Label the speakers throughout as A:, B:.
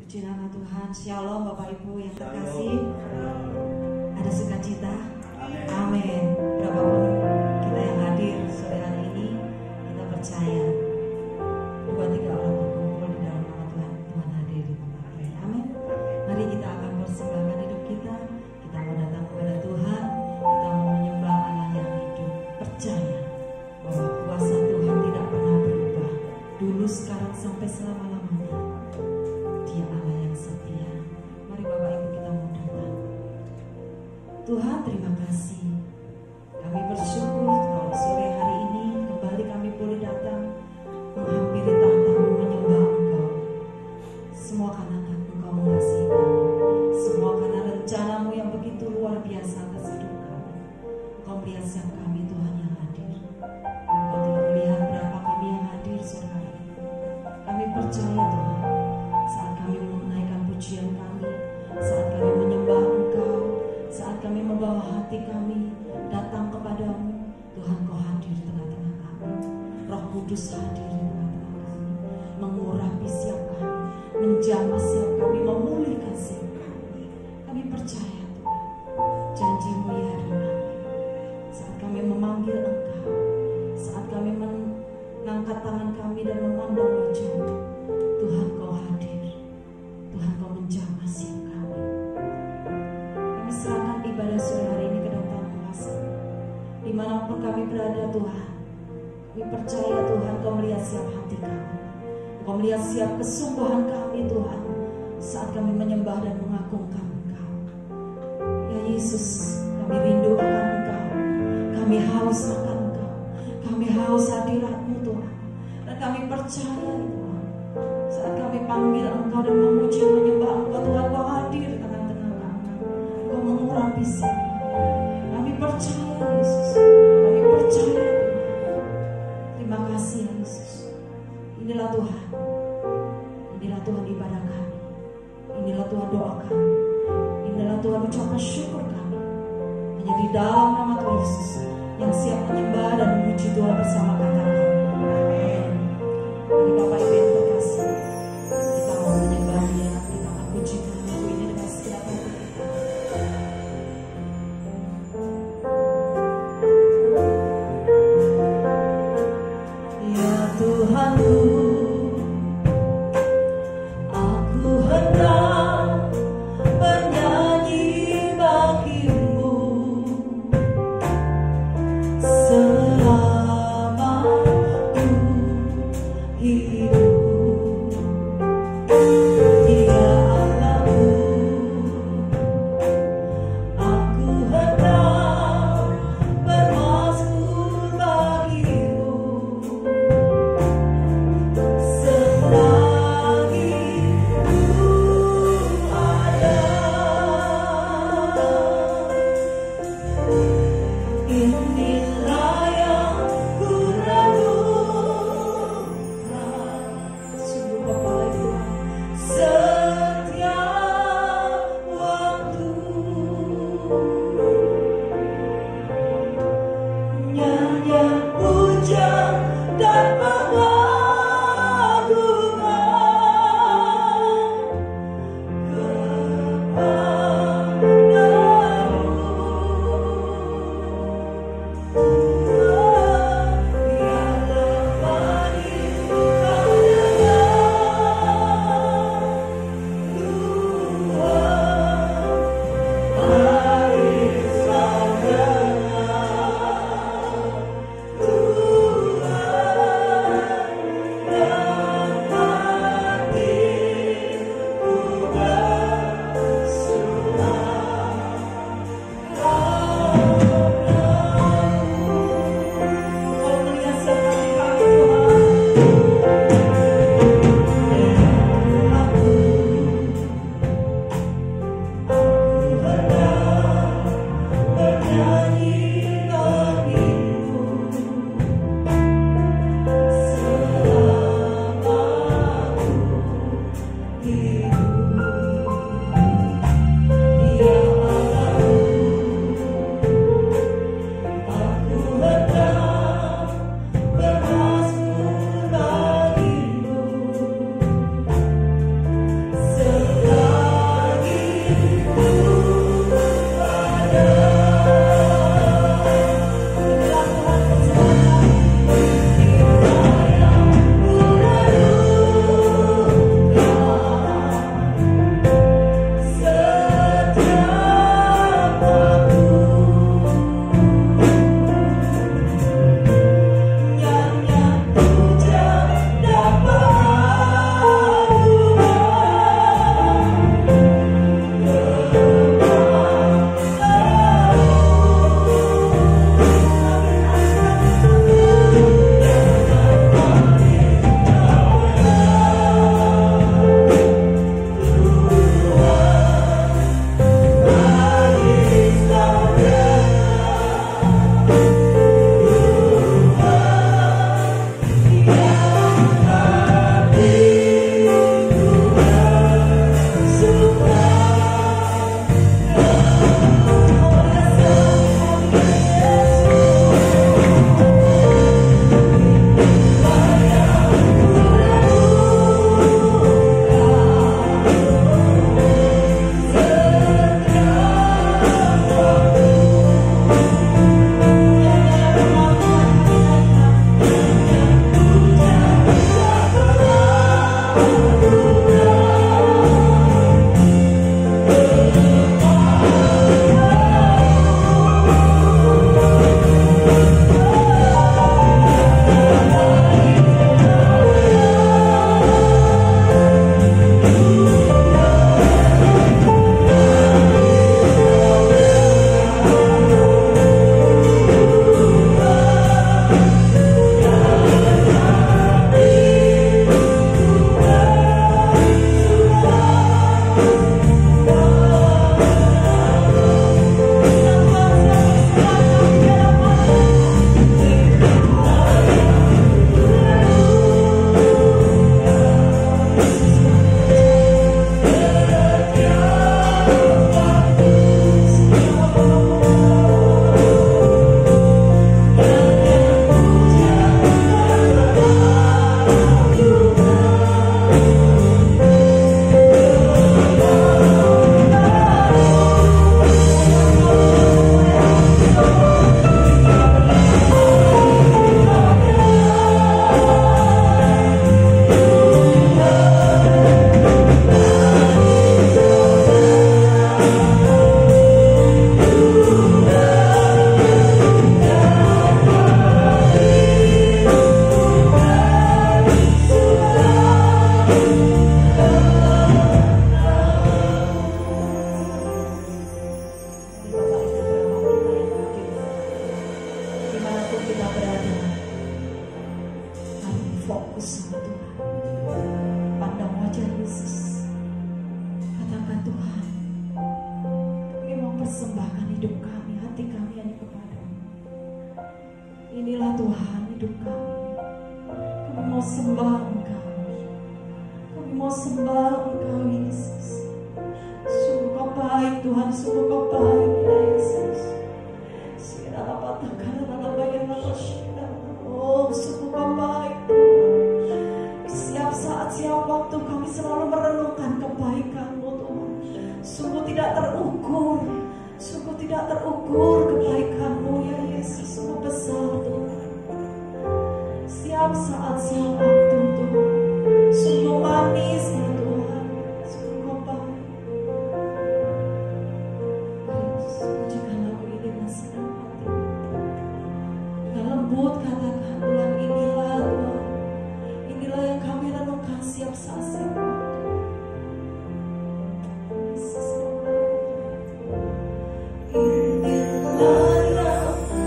A: Puji nama Tuhan. Shalom Bapak Ibu yang terkasih. Ada sukacita. Amin. Berapapun kita yang hadir sore hari ini, kita percaya 2-3 orang berkumpul di dalam nama Tuhan, Tuhan hadir di tempat ini. Amin. Mari kita akan persembahkan hidup kita. Kita mau datang kepada Tuhan. Kita mau menyembah Allah yang hidup. Percaya bahwa kuasa Tuhan tidak pernah berubah. Dulu, sekarang, sampai selama-lamanya. Dia Allah yang setia. Mari Bapak Ibu kita mau datang. Tuhan, terima kasih. Kami bersyukur kalau sore hari ini kembali kami boleh datang menghampiri tahta-Mu, menyembah Engkau. Semua karena Engkau mengasihi kami. Semua karena rencana-Mu yang begitu luar biasa atas hidup kami. Engkau melihat siap kami, Tuhan yang hadir. Engkau telah melihat berapa kami yang hadir sore hari ini. Kami percaya Tuhan, saat kami menaikkan pujian kami, saat kami menyembah Engkau, saat kami membawa hati kami datang kepadamu, Tuhan Kau hadir di tengah-tengah kami. Roh Kudus hadir di tengah-tengah kami, mengurapi siap kami, menjamah siap kami, memulihkan siap kami. Kami percaya Tuhan, janji-Mu ya Tuhan. Saat kami memanggil Engkau, saat kami mengangkat tangan kami dan memandang wajah-Mu, Tuhan Kau hadir. Tuhan Kau menjamah siap kami. Kami serahkan ibadah sore hari ini ke dalam tangan kuasa. Dimanapun kami berada Tuhan, kami percaya Tuhan Kau melihat siap hati kami. Kau melihat siap kesungguhan kami Tuhan, saat kami menyembah dan mengagungkan Engkau. Ya Yesus, kami rindu akan Engkau. Kami haus akan Engkau. Kami haus hadirat-Mu Tuhan. Dan kami percaya Tuhan, saat kami panggil Engkau dan memuji menyembah Engkau, Tuhan Kau hadir di tengah-tengah kami. Engkau mengurapi siap kami. Kami percaya Yesus. Kami percaya Tuhan. Terima kasih Yesus. Inilah Tuhan. Inilah Tuhan ibadah kami. Inilah Tuhan doa kami. Inilah Tuhan ucapan syukur kami. Hanya di dalam nama Tuhan Yesus yang siap menyembah dan memuji Tuhan bersama kata kami. Amin. Mari Bapak Ibu yang terkasih, kita mau menyembah Dia, kita akan pujikan lagu ini dengan segenap hati kita. Ya Tuhanku, aku hendak bernyanyi bagi-Mu selama ku hidup. Dia Allahku, aku hendak bermazmur bagi-Mu selagi ku ada. Inilah yang ku renungkan, besar Tuhan. Pandang wajah Yesus. Katakan Tuhan, kami mau persembahkan hidup kami, hati kami hanya kepadamu. Inilah Tuhan hidup kami. Kami mau sembah Engkau. Kami mau sembah Engkau Yesus. Sungguh Kau baik Tuhan, sungguh Kau baik ya Yesus. Oh, sungguh Kau baik Tuhan. Setiap saat, setiap waktu kami selalu merenungkan kebaikan-Mu Tuhan. Sungguh tidak terukur, sungguh tidak terukur kebaikan-Mu ya Yesus. Sungguh besar Tuhan. Setiap saat, setiap waktu Tuhan. Sungguh manis ya Tuhan. Sungguh Kau baik. Jika lagu ini masih dalam hati, dengan lembut katakan Tuhan, inilah Tuhan. Inilah yang kami renungkan setiap saat, setiap waktu. Yesus, inilah yang ku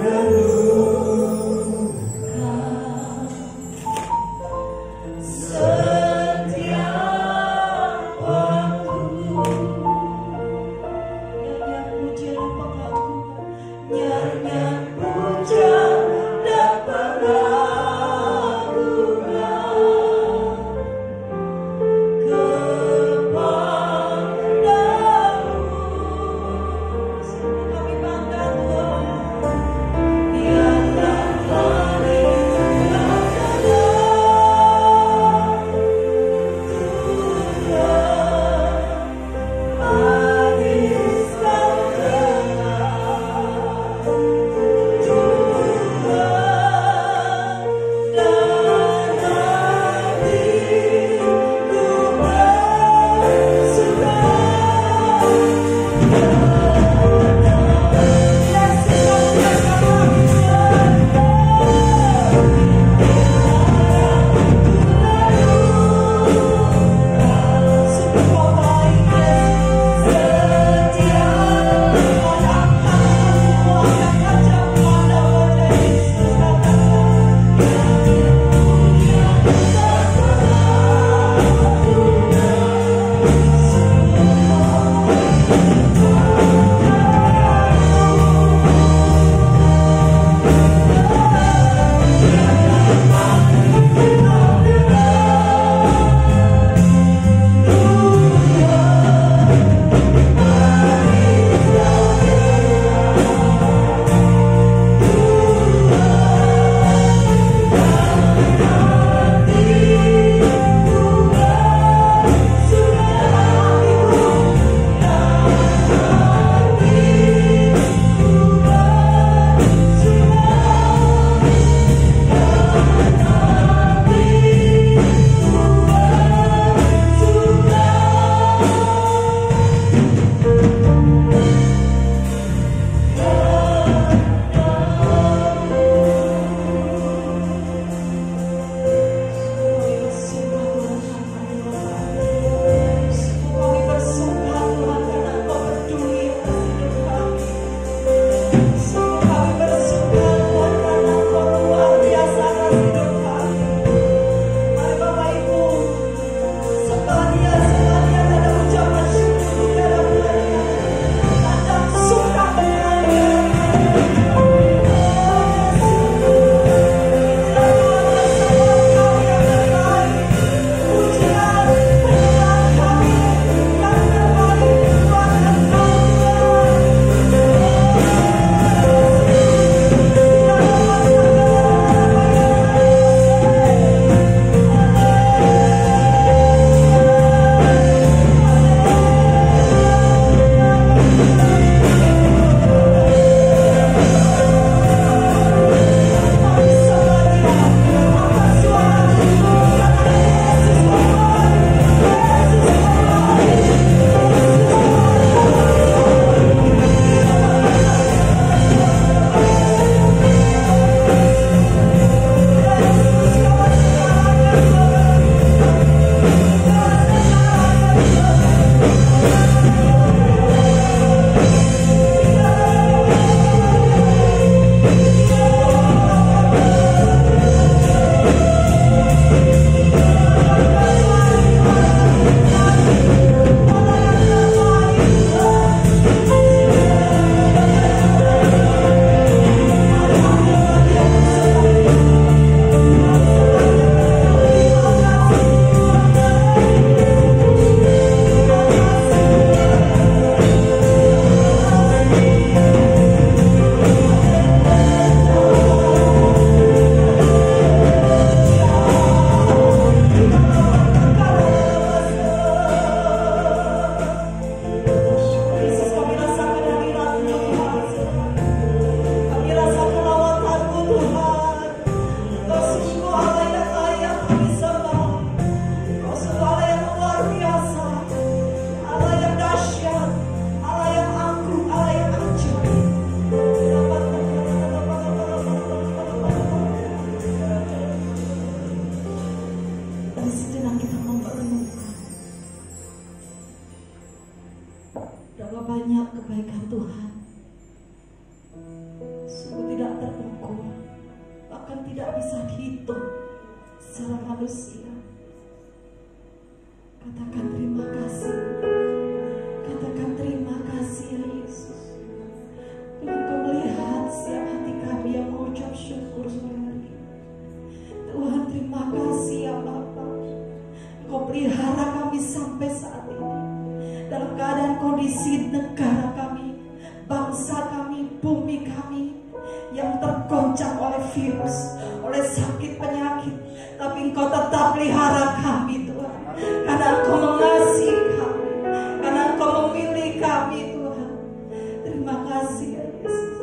A: renungkan setiap waktu. Nyanyian puja dan pengakuan, nyanyian puja dan pengakuan. Mari sejenak kita merenungkan berapa banyak kebaikan Tuhan, sungguh tidak terukur, bahkan tidak bisa dihitung secara manusia. Katakan terima kasih, katakan terima kasih ya Yesus. Tuhan, Kau melihat setiap hati kami yang mengucap syukur sore hari ini. Tuhan, terima kasih ya Bapa, Kau pelihara kami sampai saat ini dalam keadaan kondisi negara kami, bangsa kami, bumi kami yang tergoncang oleh virus, oleh sakit penyakit, tapi Engkau tetap pelihara kami Tuhan, karena Engkau mengasihi kami, karena Engkau memilih kami Tuhan. Terima kasih ya Yesus.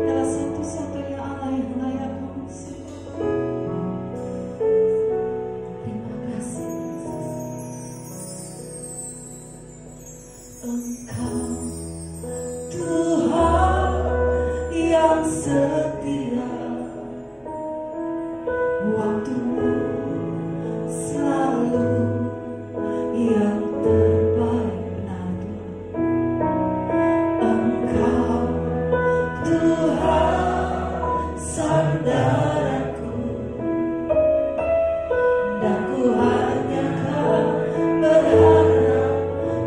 A: Dialah satu-satunya Allah yang layak kami sembah. Terima kasih Yesus. Engkau Tuhan yang setia, waktumu selalu yang terbaik. Benar Tuhan, Engkau Tuhan saudaraku, dan ku hanya kan berharap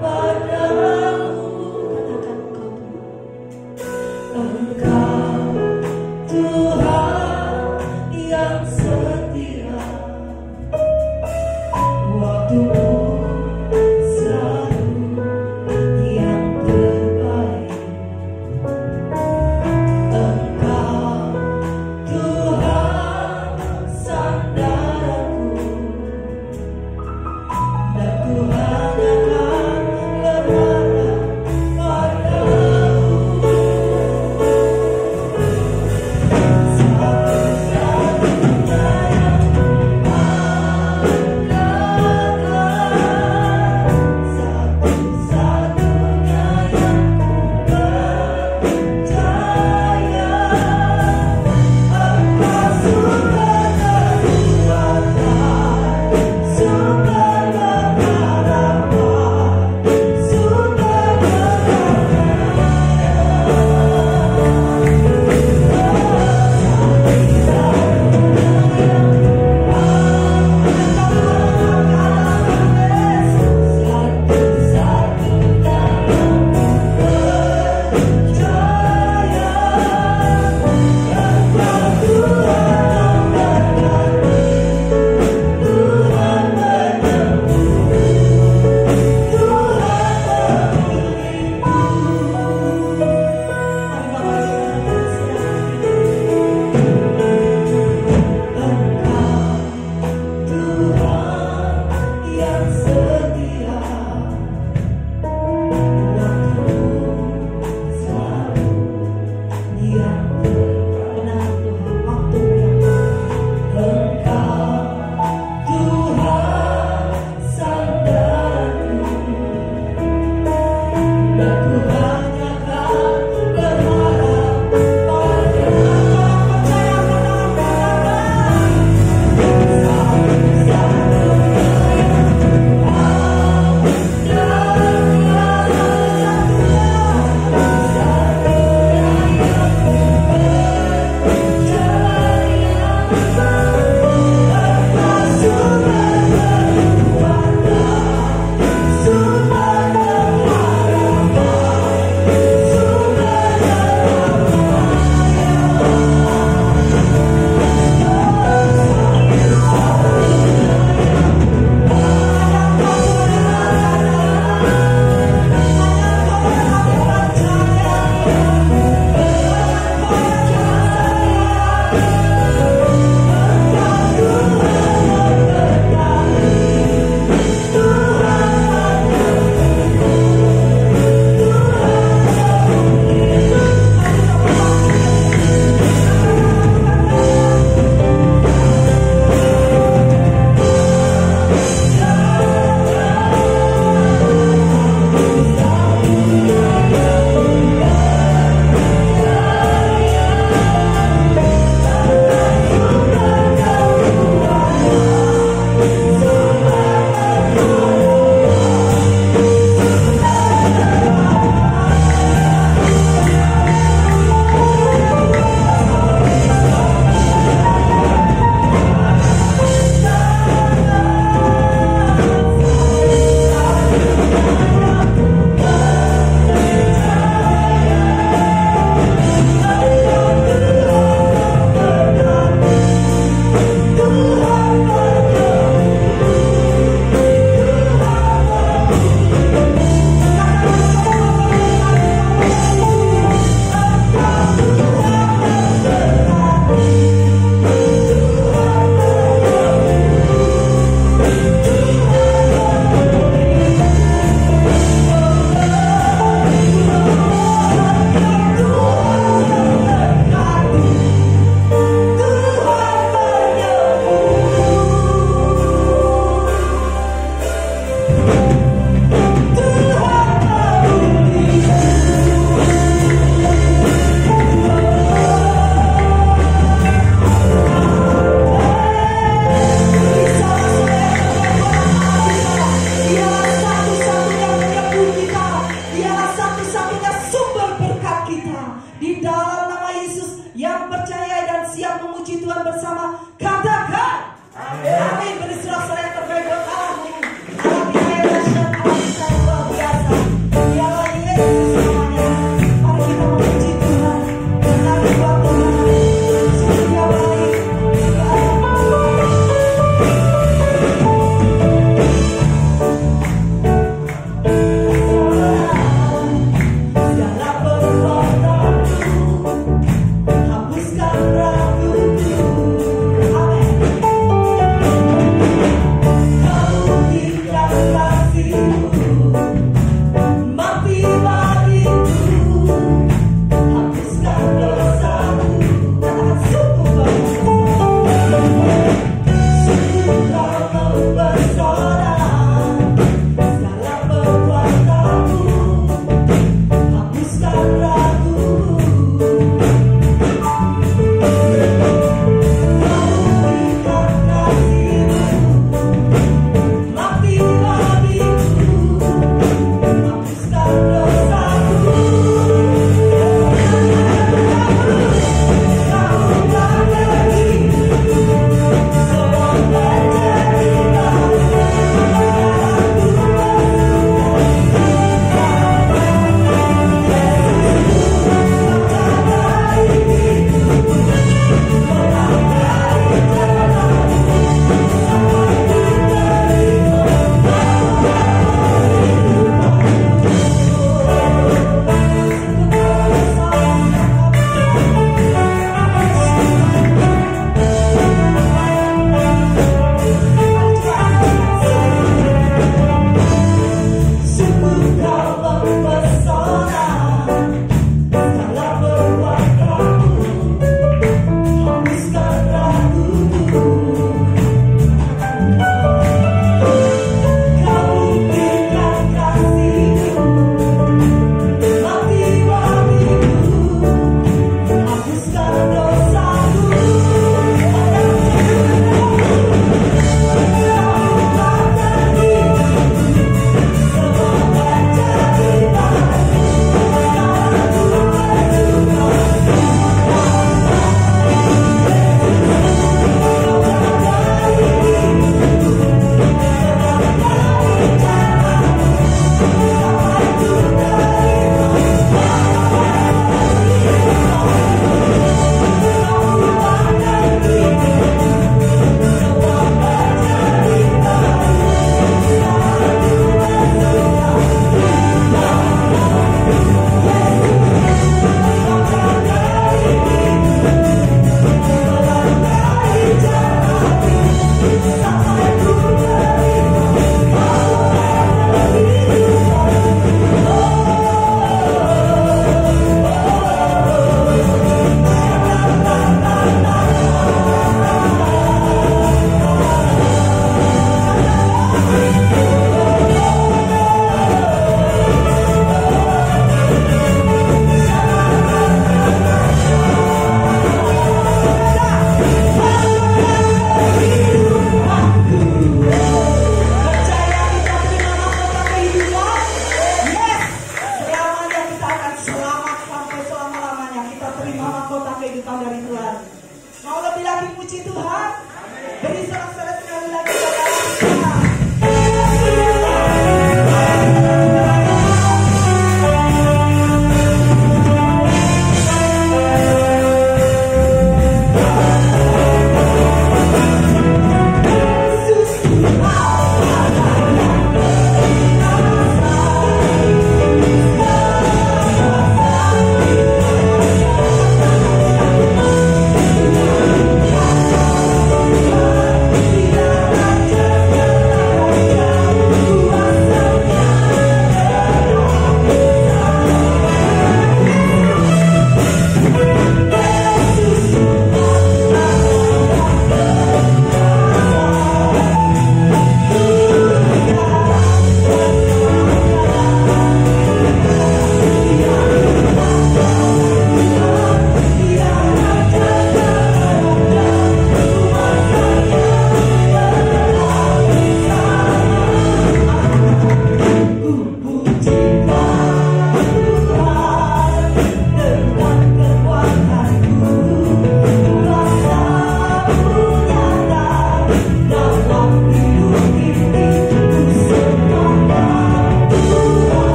A: padamu. Katakan Engkau Tuhan yang setia, waktumu selalu yang terbaik. Engkau Tuhan saudaraku, dan ku hanya kan berharap padamu. Satu-satunya yang ada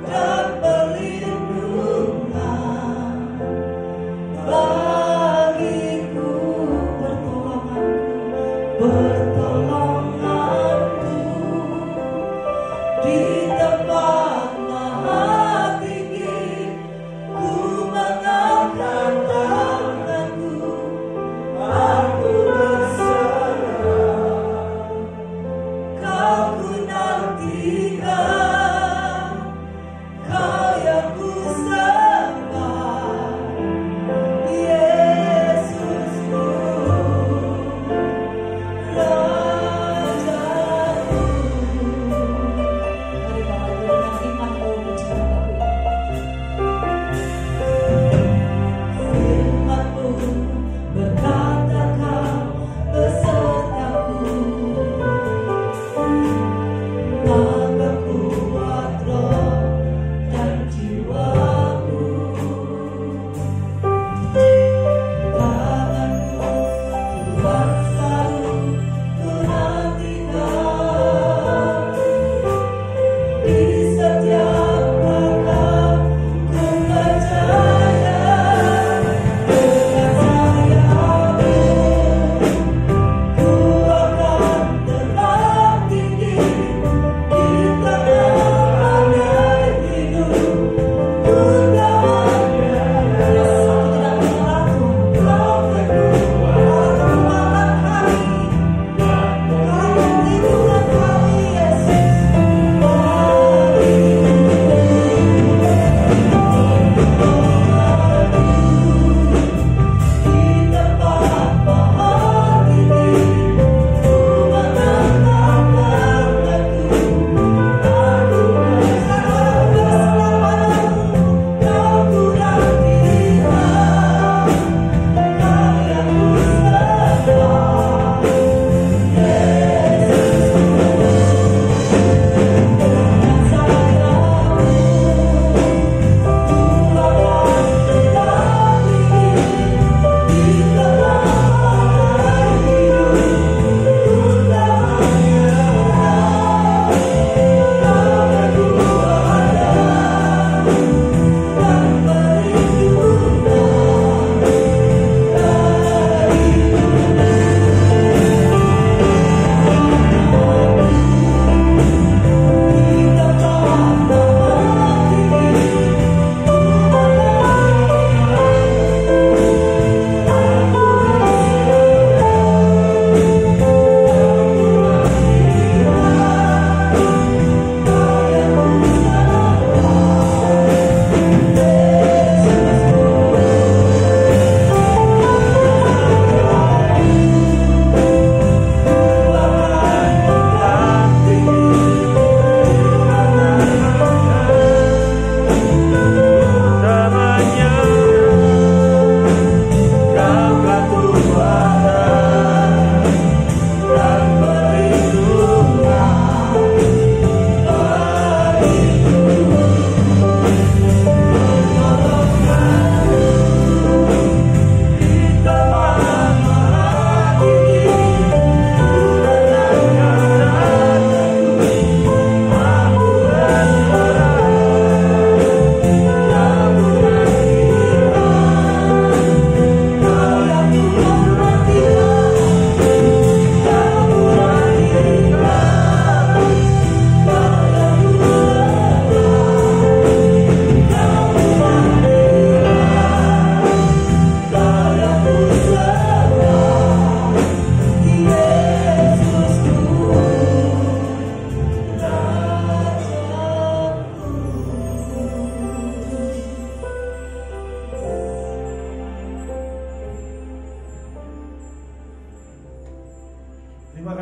B: Dan pelindung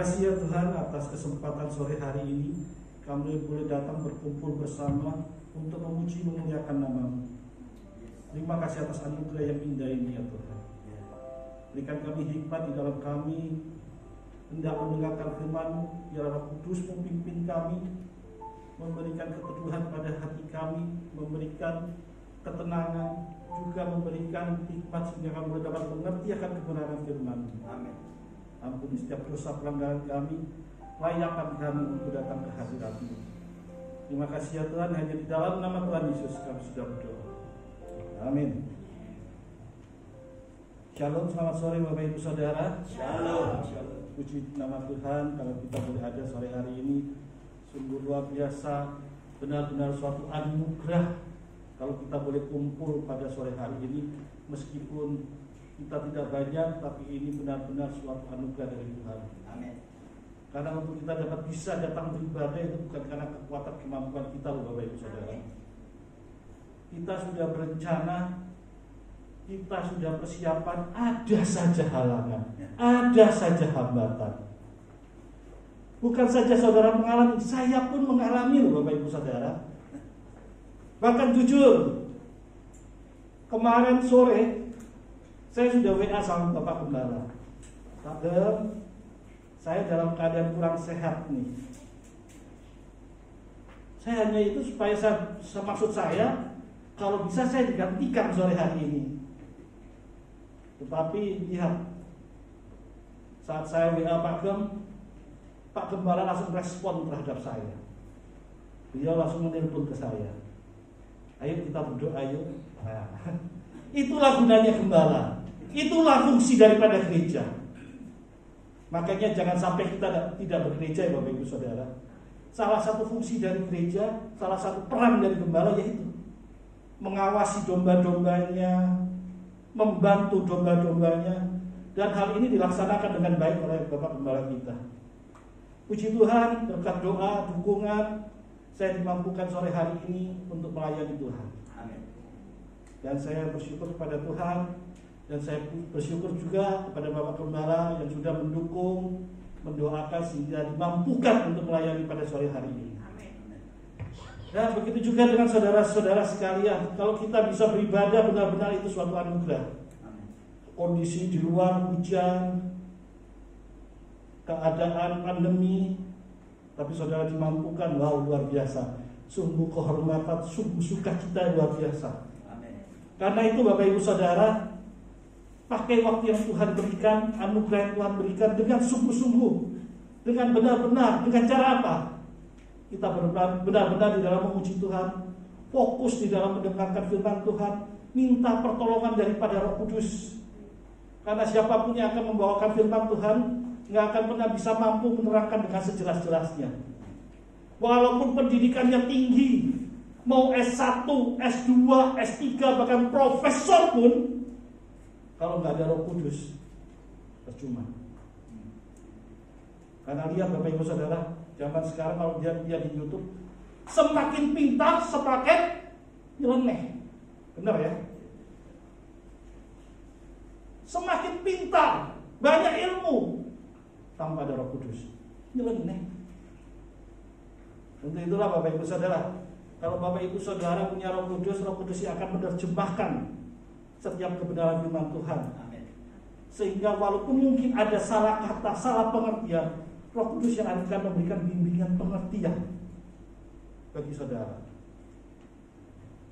B: kasih ya Tuhan atas kesempatan sore hari ini kami boleh datang berkumpul bersama untuk memuji memuliakan nama-Mu. Terima kasih atas anugerah yang indah ini ya Tuhan. Berikan kami hikmat di dalam kami hendak mendengarkan firman-Mu. Ya Roh Kudus memimpin kami, memberikan keteduhan pada hati kami, memberikan ketenangan, juga memberikan hikmat sehingga kami boleh dapat mengerti akan kebenaran firman-Mu. Amin. Ampuni setiap dosa pelanggaran kami, layakkan kami untuk datang ke hadirat-Mu. Terima kasih ya Tuhan, hanya di dalam nama Tuhan Yesus kami sudah berdoa. Amin. Shalom, selamat sore Bapak Ibu Saudara.
C: Shalom.
B: Puji nama Tuhan kalau kita boleh ada sore hari ini. Sungguh luar biasa, benar-benar suatu anugerah kalau kita boleh kumpul pada sore hari ini. Meskipun kita tidak banyak, tapi ini benar-benar suatu anugerah dari Tuhan. Amin. Karena untuk kita dapat bisa datang beribadah itu bukan karena kekuatan kemampuan kita loh Bapak Ibu Saudara. Kita sudah berencana, kita sudah persiapan, ada saja halangan, ada saja hambatan. Bukan saja saudara mengalami, saya pun mengalami loh Bapak Ibu Saudara. Bahkan jujur, kemarin sore saya sudah WA sama Bapak Gembala. Padahal saya dalam keadaan kurang sehat nih. Saya hanya itu supaya maksud saya kalau bisa saya digantikan sore hari ini. Tetapi lihat, saat saya WA Pak Gembala langsung respon terhadap saya. Beliau langsung menelpon ke saya. Ayo kita berdoa yuk. Nah, itulah gunanya gembala. Itulah fungsi daripada gereja. Makanya jangan sampai kita tidak bergereja ya Bapak Ibu Saudara. Salah satu fungsi dari gereja, salah satu peran dari gembala yaitu mengawasi domba-dombanya, membantu domba-dombanya, dan hal ini dilaksanakan dengan baik oleh Bapak Gembala kita. Puji Tuhan, berkat doa, dukungan, saya dimampukan sore hari ini untuk melayani Tuhan. Amin. Dan saya bersyukur kepada Tuhan. Dan saya bersyukur juga kepada Bapak Gembala yang sudah mendukung, mendoakan sehingga dimampukan untuk melayani pada sore hari ini. Amin. Dan begitu juga dengan saudara-saudara sekalian, kalau kita bisa beribadah benar-benar itu suatu anugerah. Amin. Kondisi di luar hujan, keadaan pandemi, tapi saudara dimampukan, wow luar biasa. Sungguh kehormatan, sungguh sukacita luar biasa. Amin. Karena itu Bapak Ibu Saudara, pakai waktu yang Tuhan berikan, anugerah yang Tuhan berikan dengan sungguh-sungguh, dengan benar-benar, dengan cara apa? Kita benar-benar di dalam memuji Tuhan, fokus di dalam mendengarkan firman Tuhan, minta pertolongan daripada Roh Kudus. Karena siapapun yang akan membawakan firman Tuhan nggak akan pernah bisa mampu menerangkan dengan sejelas-jelasnya. Walaupun pendidikannya tinggi, mau S1, S2, S3, bahkan profesor pun, kalau nggak ada Roh Kudus, percuma. Karena lihat Bapak Ibu Saudara, zaman sekarang kalau dia di YouTube, semakin pintar, semakin nyeleneh. Benar ya? Semakin pintar, banyak ilmu, tanpa ada Roh Kudus, nyeleneh. Untuk itulah Bapak Ibu Saudara, kalau Bapak Ibu Saudara punya Roh Kudus yang akan menerjemahkan setiap kebenaran firman Tuhan. Amin. Sehingga walaupun mungkin ada salah kata, salah pengertian, Roh Kudus yang akan memberikan bimbingan pengertian bagi saudara.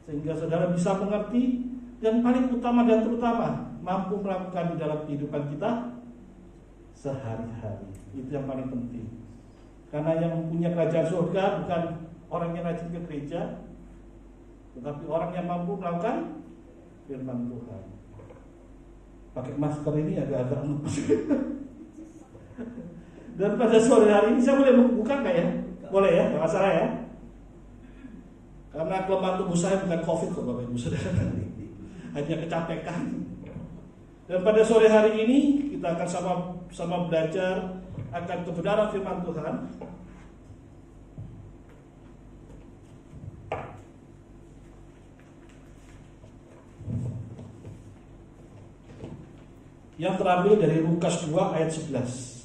B: Sehingga saudara bisa mengerti dan paling utama dan terutama mampu melakukan di dalam kehidupan kita sehari-hari. Itu yang paling penting. Karena yang mempunyai kerajaan surga bukan orang yang rajin ke gereja, tetapi orang yang mampu melakukan firman Tuhan. Pakai masker ini agak-agak nupes. Dan pada sore hari ini saya boleh buka nggak ya? Boleh ya, nggak masalah ya. Karena kelemahan tubuh saya bukan COVID kok Bapak Ibu Saudara, hanya kecapekan. Dan pada sore hari ini kita akan sama belajar akan kebenaran firman Tuhan. Yang terambil dari Lukas 2 ayat 11.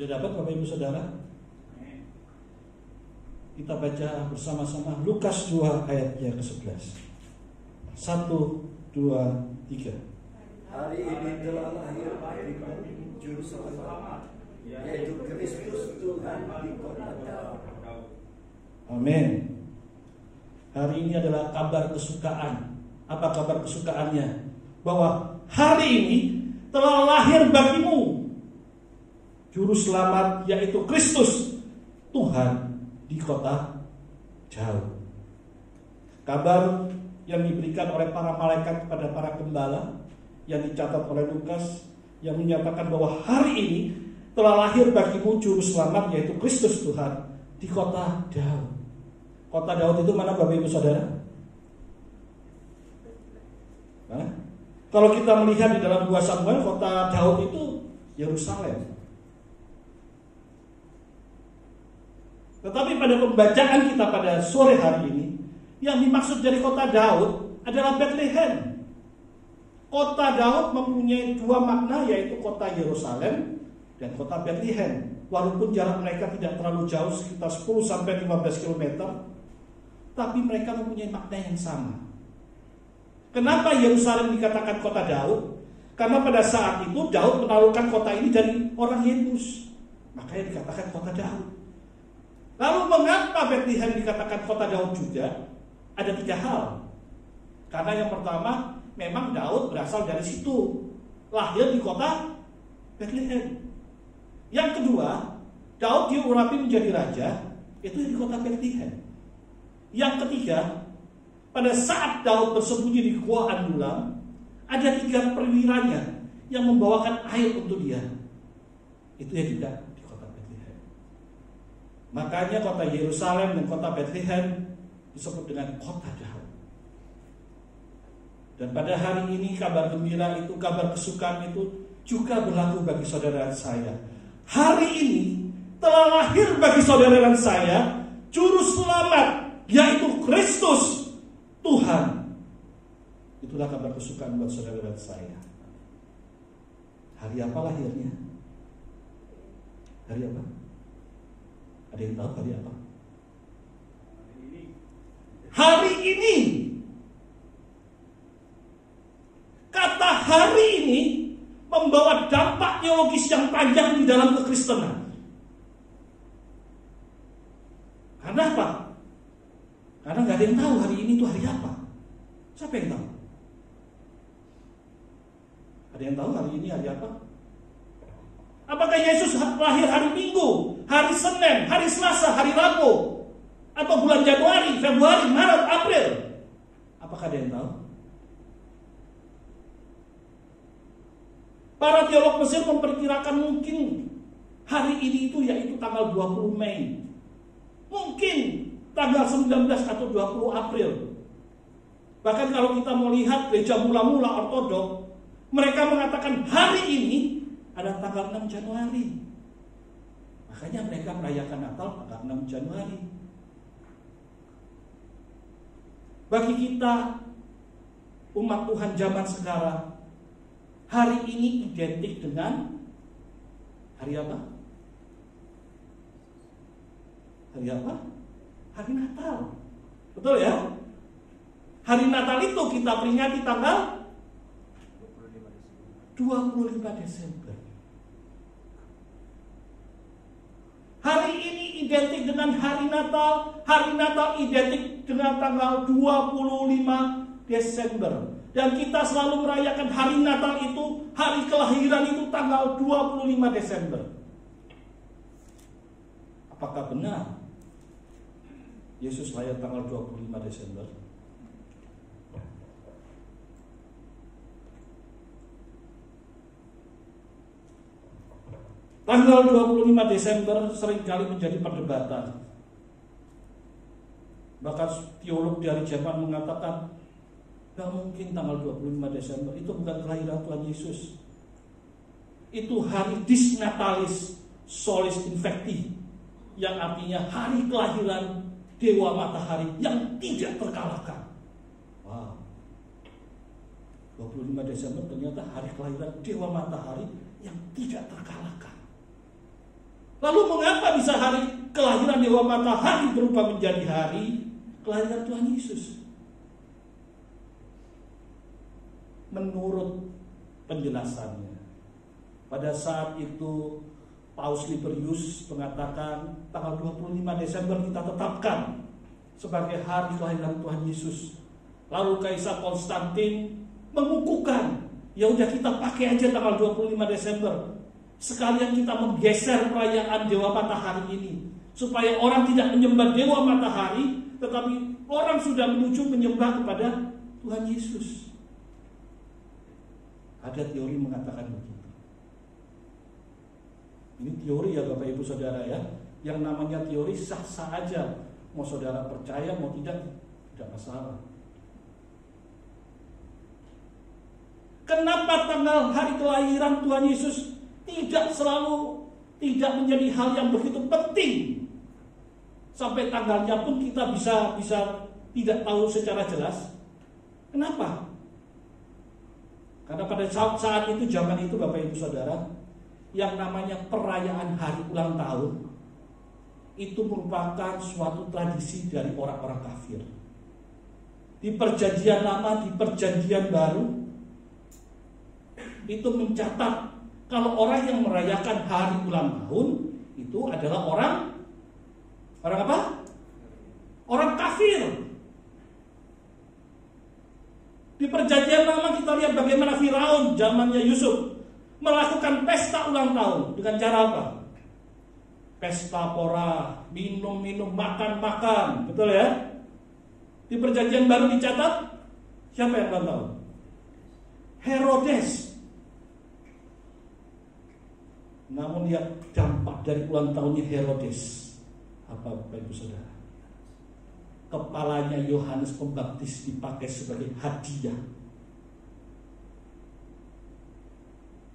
B: Sudah dapat Bapak Ibu Saudara? Kita baca bersama-sama Lukas 2 ayatnya ke-11. 1, 2, 3.
C: Hari ini telah lahir bagimu juru selamat, yaitu Kristus Tuhan di kota Daud.
B: Amin. Hari ini adalah kabar kesukaan. Apa kabar kesukaannya? Bahwa hari ini telah lahir bagimu juru selamat, yaitu Kristus Tuhan di kota Daud. Kabar yang diberikan oleh para malaikat kepada para gembala, yang dicatat oleh Lukas, yang menyatakan bahwa hari ini telah lahir bagimu juru selamat, yaitu Kristus Tuhan di kota Daud. Kota Daud itu mana Bapak Ibu Saudara? Nah, kalau kita melihat di dalam 2 Samuel, kota Daud itu Yerusalem. Tetapi pada pembacaan kita pada sore hari ini, yang dimaksud dari kota Daud adalah Bethlehem. Kota Daud mempunyai 2 makna, yaitu kota Yerusalem dan kota Bethlehem. Walaupun jarak mereka tidak terlalu jauh, sekitar 10-15 km, tapi mereka mempunyai makna yang sama. Kenapa Yerusalem dikatakan kota Daud? Karena pada saat itu Daud menaklukkan kota ini dari orang Yebus, makanya dikatakan kota Daud. Lalu mengapa Bethlehem dikatakan kota Daud juga? Ada 3 hal. Karena yang pertama, memang Daud berasal dari situ, lahir di kota Bethlehem. Yang kedua, Daud diurapi menjadi raja, itu di kota Bethlehem. Yang ketiga, pada saat Daud bersembunyi di gua Adulam, ada 3 perwiranya yang membawakan air untuk dia. Itu ya juga di kota Bethlehem. Makanya kota Yerusalem dan kota Bethlehem disebut dengan kota Daud. Dan pada hari ini kabar gembira itu, kabar kesukaan itu juga berlaku bagi saudara saya. Hari ini telah lahir bagi saudara dan saya juru selamat, yaitu Kristus Tuhan. Itulah kabar kesukaan buat saudara dan saya. Hari apa lahirnya? Hari apa? Ada yang tahu hari apa? Hari ini. Kata hari ini membawa dampak teologis yang panjang di dalam kekristenan. Karena apa? Karena nggak ada yang tahu hari ini itu hari apa. Siapa yang tahu? Ada yang tahu hari ini hari apa? Apakah Yesus lahir hari Minggu, hari Senin, hari Selasa, hari Rabu, atau bulan Januari, Februari, Maret, April? Apakah ada yang tahu? Para teolog Mesir memperkirakan mungkin hari ini itu yaitu tanggal 20 Mei. Mungkin tanggal 19 atau 20 April. Bahkan kalau kita melihat gereja mula-mula Ortodok, mereka mengatakan hari ini adalah tanggal 6 Januari. Makanya mereka merayakan Natal tanggal 6 Januari. Bagi kita umat Tuhan zaman sekarang, hari ini identik dengan hari apa? Hari apa? Hari Natal. Betul ya? Hari Natal itu kita peringati tanggal 25 Desember. Hari ini identik dengan hari Natal. Hari Natal identik dengan tanggal 25 Desember. Dan kita selalu merayakan hari Natal itu, hari kelahiran itu tanggal 25 Desember. Apakah benar Yesus lahir tanggal 25 Desember? Tanggal 25 Desember seringkali menjadi perdebatan. Bahkan teolog dari Jerman mengatakan, gak mungkin tanggal 25 Desember itu bukan kelahiran Tuhan Yesus. Itu hari Disnatalis Solis Infecti, yang artinya hari kelahiran Dewa Matahari yang tidak terkalahkan. Wow. 25 Desember ternyata hari kelahiran Dewa Matahari yang tidak terkalahkan. Lalu mengapa bisa hari kelahiran Dewa Matahari berubah menjadi hari kelahiran Tuhan Yesus? Menurut penjelasannya, pada saat itu Paus Liberius mengatakan tanggal 25 Desember kita tetapkan sebagai hari kelahiran Tuhan Yesus. Lalu Kaisar Konstantin mengukuhkan, ya udah kita pakai aja tanggal 25 Desember. Sekalian kita menggeser perayaan Dewa Matahari ini, supaya orang tidak menyembah Dewa Matahari, tetapi orang sudah menuju menyembah kepada Tuhan Yesus. Ada teori mengatakan begitu. Ini teori ya Bapak Ibu Saudara ya. Yang namanya teori sah-sah aja. Mau saudara percaya mau tidak masalah. Kenapa tanggal hari kelahiran Tuhan Yesus tidak menjadi hal yang begitu penting? Sampai tanggalnya pun kita bisa tidak tahu secara jelas. Kenapa? Karena pada saat itu, zaman itu Bapak Ibu Saudara, yang namanya perayaan hari ulang tahun itu merupakan suatu tradisi dari orang-orang kafir. Di perjanjian lama, di perjanjian baru, itu mencatat kalau orang yang merayakan hari ulang tahun itu adalah orang apa? Orang kafir. Di perjanjian lama kita lihat bagaimana Firaun zamannya Yusuf melakukan pesta ulang tahun dengan cara apa? Pesta pora, minum-minum, makan-makan, betul ya? Di perjanjian baru dicatat siapa yang ulang tahun? Herodes. Namun lihat dampak dari ulang tahunnya Herodes. Apa Bapak Ibu Saudara? Kepalanya Yohanes Pembaptis dipakai sebagai hadiah.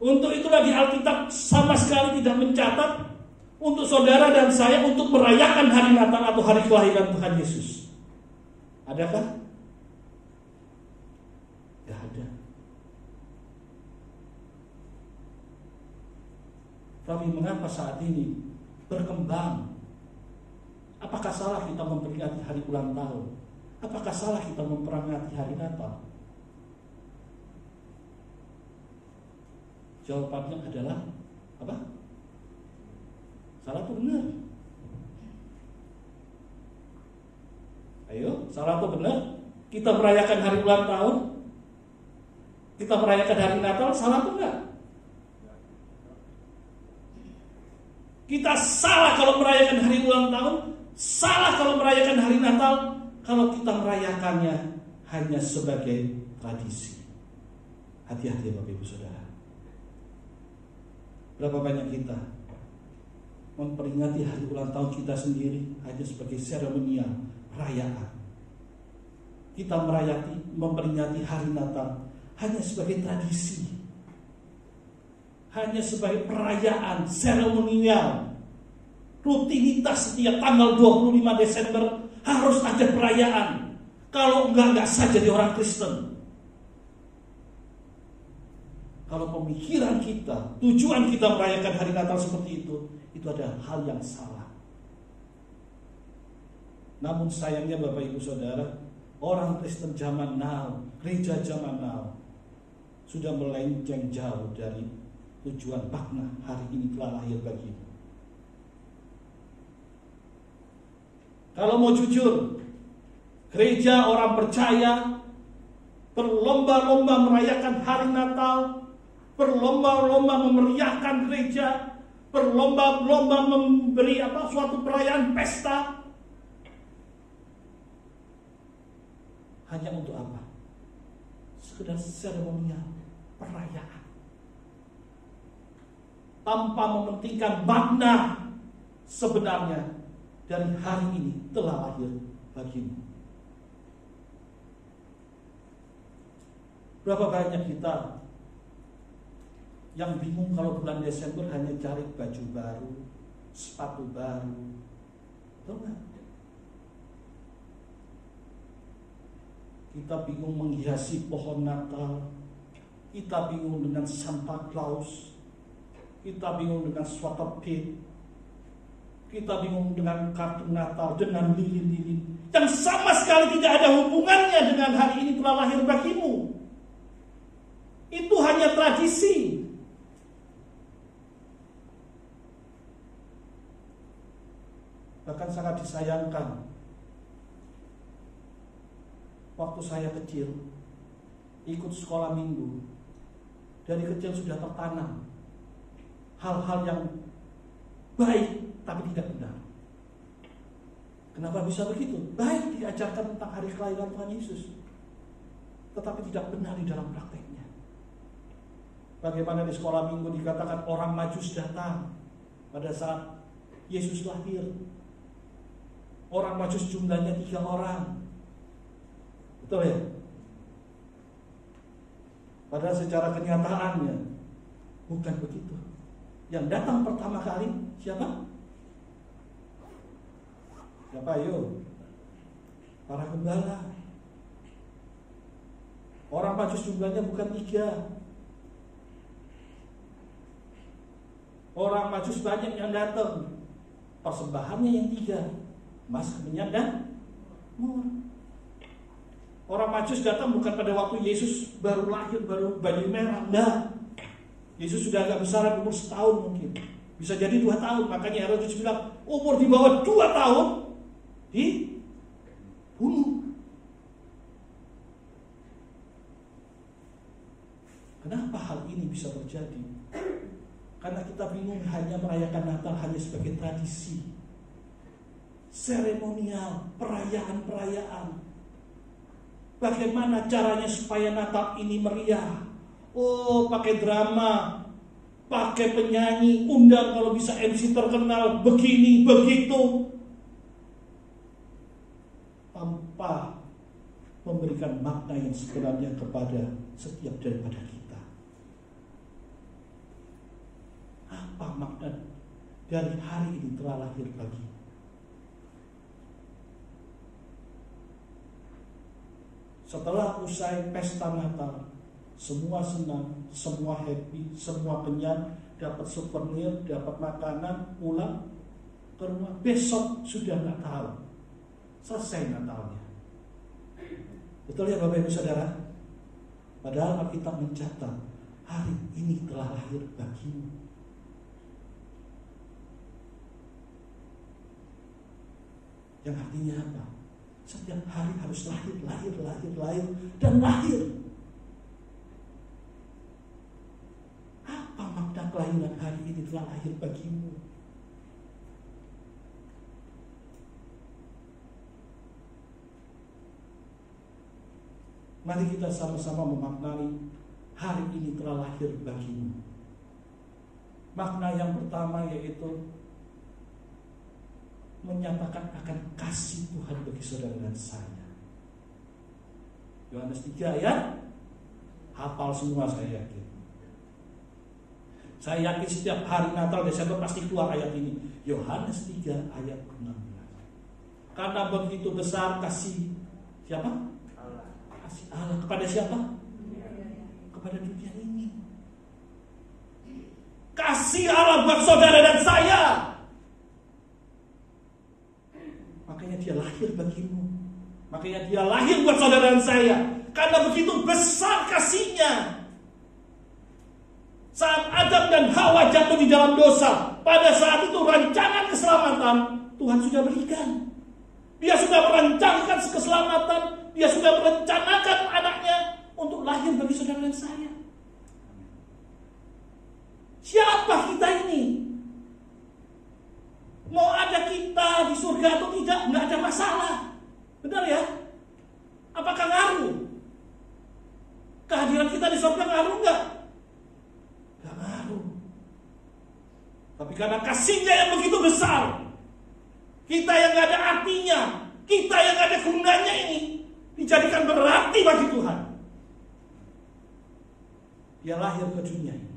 B: Untuk itulah di Alkitab sama sekali tidak mencatat untuk saudara dan saya untuk merayakan hari Natal atau hari kelahiran Tuhan Yesus. Adakah? Tidak ada. Tapi mengapa saat ini berkembang? Apakah salah kita memperingati hari ulang tahun? Apakah salah kita memperingati hari Natal? Jawabannya adalah apa? Salah atau benar? Ayo, salah atau benar? Kita merayakan hari ulang tahun, kita merayakan hari Natal, salah atau enggak? Kita salah kalau merayakan hari ulang tahun, salah kalau merayakan hari Natal, kalau kita merayakannya hanya sebagai tradisi. Hati-hati Bapak Ibu Saudara. Berapa banyak kita memperingati hari ulang tahun kita sendiri hanya sebagai seremonial, perayaan. Kita memperingati hari Natal hanya sebagai tradisi, hanya sebagai perayaan seremonial. Rutinitas setiap tanggal 25 Desember harus ada perayaan. Kalau enggak saja jadi orang Kristen. Kalau pemikiran kita, tujuan kita merayakan hari Natal seperti itu adalah hal yang salah. Namun sayangnya Bapak Ibu Saudara, orang Kristen zaman now, gereja zaman now sudah melenceng jauh dari tujuan makna hari ini telah lahir bagimu. Kalau mau jujur, gereja orang percaya berlomba-lomba merayakan hari Natal, berlomba-lomba memeriahkan gereja, berlomba-lomba memberi suatu perayaan pesta. Hanya untuk apa? Sekedar seremonial, perayaan. Tanpa mementingkan makna sebenarnya dari hari ini telah lahir bagimu. Berapa banyak kita yang bingung kalau bulan Desember hanya cari baju baru, sepatu baru, betul nggak? Kita bingung menghiasi pohon Natal, kita bingung dengan Santa Claus, kita bingung dengan swater pit, Kita bingung dengan kartu Natal, dengan lilin-lilin yang sama sekali tidak ada hubungannya dengan hari ini telah lahir bagimu. Itu hanya tradisi. Bahkan sangat disayangkan, waktu saya kecil ikut sekolah minggu, dari kecil sudah tertanam hal-hal yang baik tapi tidak benar. Kenapa bisa begitu? Baik diajarkan tentang hari kelahiran Tuhan Yesus, tetapi tidak benar di dalam prakteknya. Bagaimana di sekolah minggu dikatakan orang Majus datang pada saat Yesus lahir. Orang Majus jumlahnya 3 orang. Betul ya? Padahal secara kenyataannya bukan begitu. Yang datang pertama kali siapa? Siapa ayo? Para gembala. Orang Majus jumlahnya bukan 3. Orang Majus banyak yang datang. Persembahannya yang 3. Emas, minyak, dan mur. Orang Majus datang bukan pada waktu Yesus baru lahir, baru baju merah. Enggak. Yesus sudah agak besar, umur 1 tahun mungkin. Bisa jadi 2 tahun. Makanya Herodes bilang, umur di bawah 2 tahun dibunuh. Kenapa hal ini bisa terjadi? Karena kita bingung hanya merayakan Natal hanya sebagai tradisi, seremonial, perayaan-perayaan. Bagaimana caranya supaya Natal ini meriah? Oh, pakai drama, pakai penyanyi, undang kalau bisa MC terkenal, begini, begitu. Tanpa memberikan makna yang sebenarnya kepada setiap daripada kita. Apa makna dari hari ini telah lahir bagi? Setelah usai pesta Natal, semua senang, semua happy, semua kenyang, dapat souvenir, dapat makanan, pulang ke rumah. Besok sudah nggak tahu, selesai Natalnya. Betul ya Bapak Ibu Saudara? Padahal Alkitab mencatat hari ini telah lahir bagimu. Yang artinya apa? Setiap hari harus lahir, dan lahir. Apa makna kelahiran hari ini telah lahir bagimu? Mari kita sama-sama memaknai hari ini telah lahir bagimu. Makna yang pertama yaitu menyatakan akan kasih Tuhan bagi saudara dan saya. Yohanes 3 ayat, hafal semua saya yakin. Saya yakin setiap hari Natal Desember pasti keluar ayat ini. Yohanes 3 ayat 16. Karena begitu besar kasih siapa? Allah. Kasih Allah kepada siapa? Kepada dunia ini. Kasih Allah buat saudara dan saya. Makanya dia lahir bagimu. Makanya dia lahir buat saudara dan saya. Karena begitu besar kasihnya. Saat Adam dan Hawa jatuh di dalam dosa, pada saat itu rancangan keselamatan Tuhan sudah berikan. Dia sudah merancangkan keselamatan. Dia sudah merencanakan anaknya untuk lahir bagi saudara dan saya. Siapa kita ini? Mau ada kita di surga atau tidak, nggak ada masalah. Benar ya? Apakah ngaruh? Kehadiran kita di surga ngaruh nggak? Nggak ngaruh. Tapi karena kasihnya yang begitu besar, kita yang nggak ada artinya, kita yang nggak ada gunanya ini dijadikan berarti bagi Tuhan. Dia lahir ke dunia ini.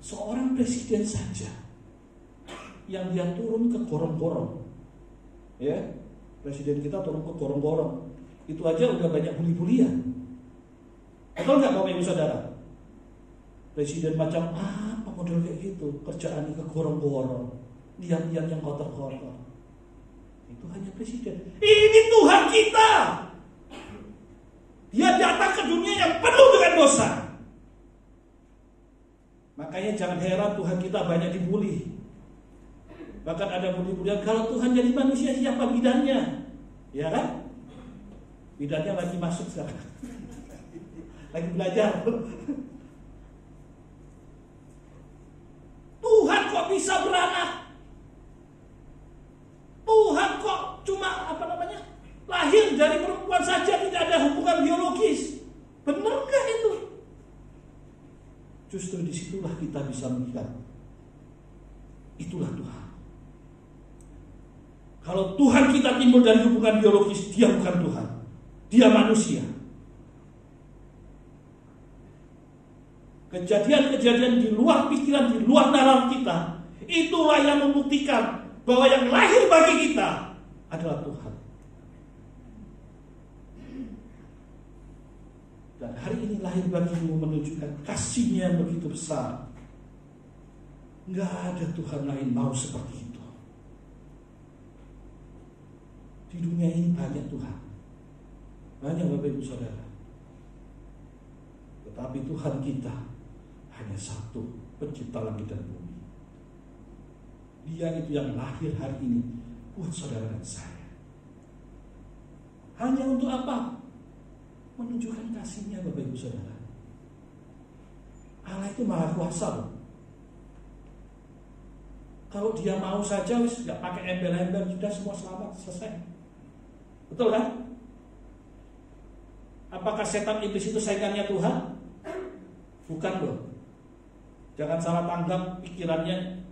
B: Seorang presiden saja yang dia turun ke gorong-gorong, ya, presiden kita turun ke gorong-gorong, itu aja udah banyak bully-bulian. Betul nggak Bapak Ibu Saudara? Presiden macam apa model kayak gitu, kerjaan ke gorong-gorong, lihat-lihat yang kotor-kotor. Itu hanya presiden. Ini Tuhan kita. Dia datang ke dunia yang penuh dengan dosa. Makanya jangan heran Tuhan kita banyak dibully. Bahkan ada bully-bulian, kalau Tuhan jadi manusia siapa bidannya? Ya kan? Bidannya lagi masuk sekarang. Lagi belajar. Tuhan kok bisa beranak? Tuhan kok cuma lahir dari perempuan saja, tidak ada hubungan biologis? Benarkah itu? Justru disitulah kita bisa melihat itulah Tuhan. Kalau Tuhan kita timbul dari hubungan biologis, dia bukan Tuhan, dia manusia. Kejadian-kejadian di luar pikiran, di luar nalar kita, itulah yang membuktikan bahwa yang lahir bagi kita adalah Tuhan. Dan hari ini lahir bagimu menunjukkan kasih-Nya yang begitu besar. Enggak ada Tuhan lain mau seperti itu. Di dunia ini banyak Tuhan, banyak Bapak Ibu Saudara. Tetapi Tuhan kita hanya satu, pencipta langit dan bumi. Dia itu yang lahir hari ini buat saudara dan saya. Hanya untuk apa? Menunjukkan kasih-Nya Bapak Ibu Saudara. Allah itu maha kuasa loh. Kalau dia mau saja nggak pakai embel-embel, sudah semua selamat, selesai. Betul kan? Apakah setan iblis itu saingannya Tuhan? Bukan loh. Jangan salah tanggap pikirannya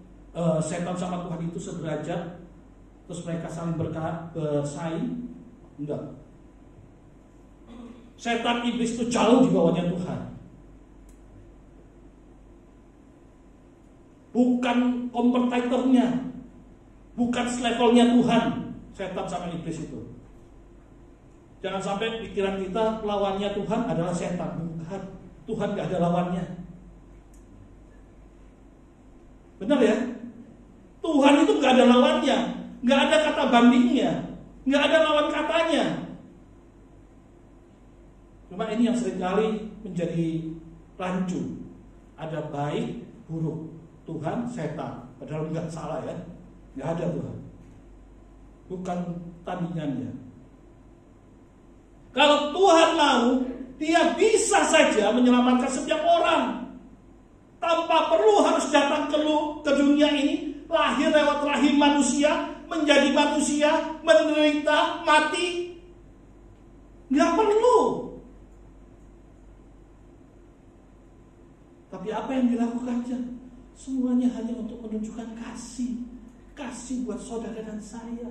B: setan sama Tuhan itu sederajat, terus mereka saling bersaing. Enggak. Setan iblis itu jauh di bawahnya Tuhan. Bukan kompetitornya, bukan selevelnya Tuhan, setan sama iblis itu. Jangan sampai pikiran kita lawannya Tuhan adalah setan. Bukan. Tuhan gak ada lawannya. Benar ya? Tuhan itu gak ada lawannya, gak ada kata bandingnya, gak ada lawan katanya. Cuma ini yang seringkali menjadi rancu. Ada baik, buruk, Tuhan, setan. Padahal gak salah ya. Gak ada Tuhan. Bukan tandingannya. Kalau Tuhan mau, dia bisa saja menyelamatkan setiap orang tanpa perlu harus datang ke dunia ini, lahir lewat rahim manusia, menjadi manusia, menderita, mati. Nggak perlu. Tapi apa yang dilakukannya? Semuanya hanya untuk menunjukkan kasih. Kasih buat saudara dan saya.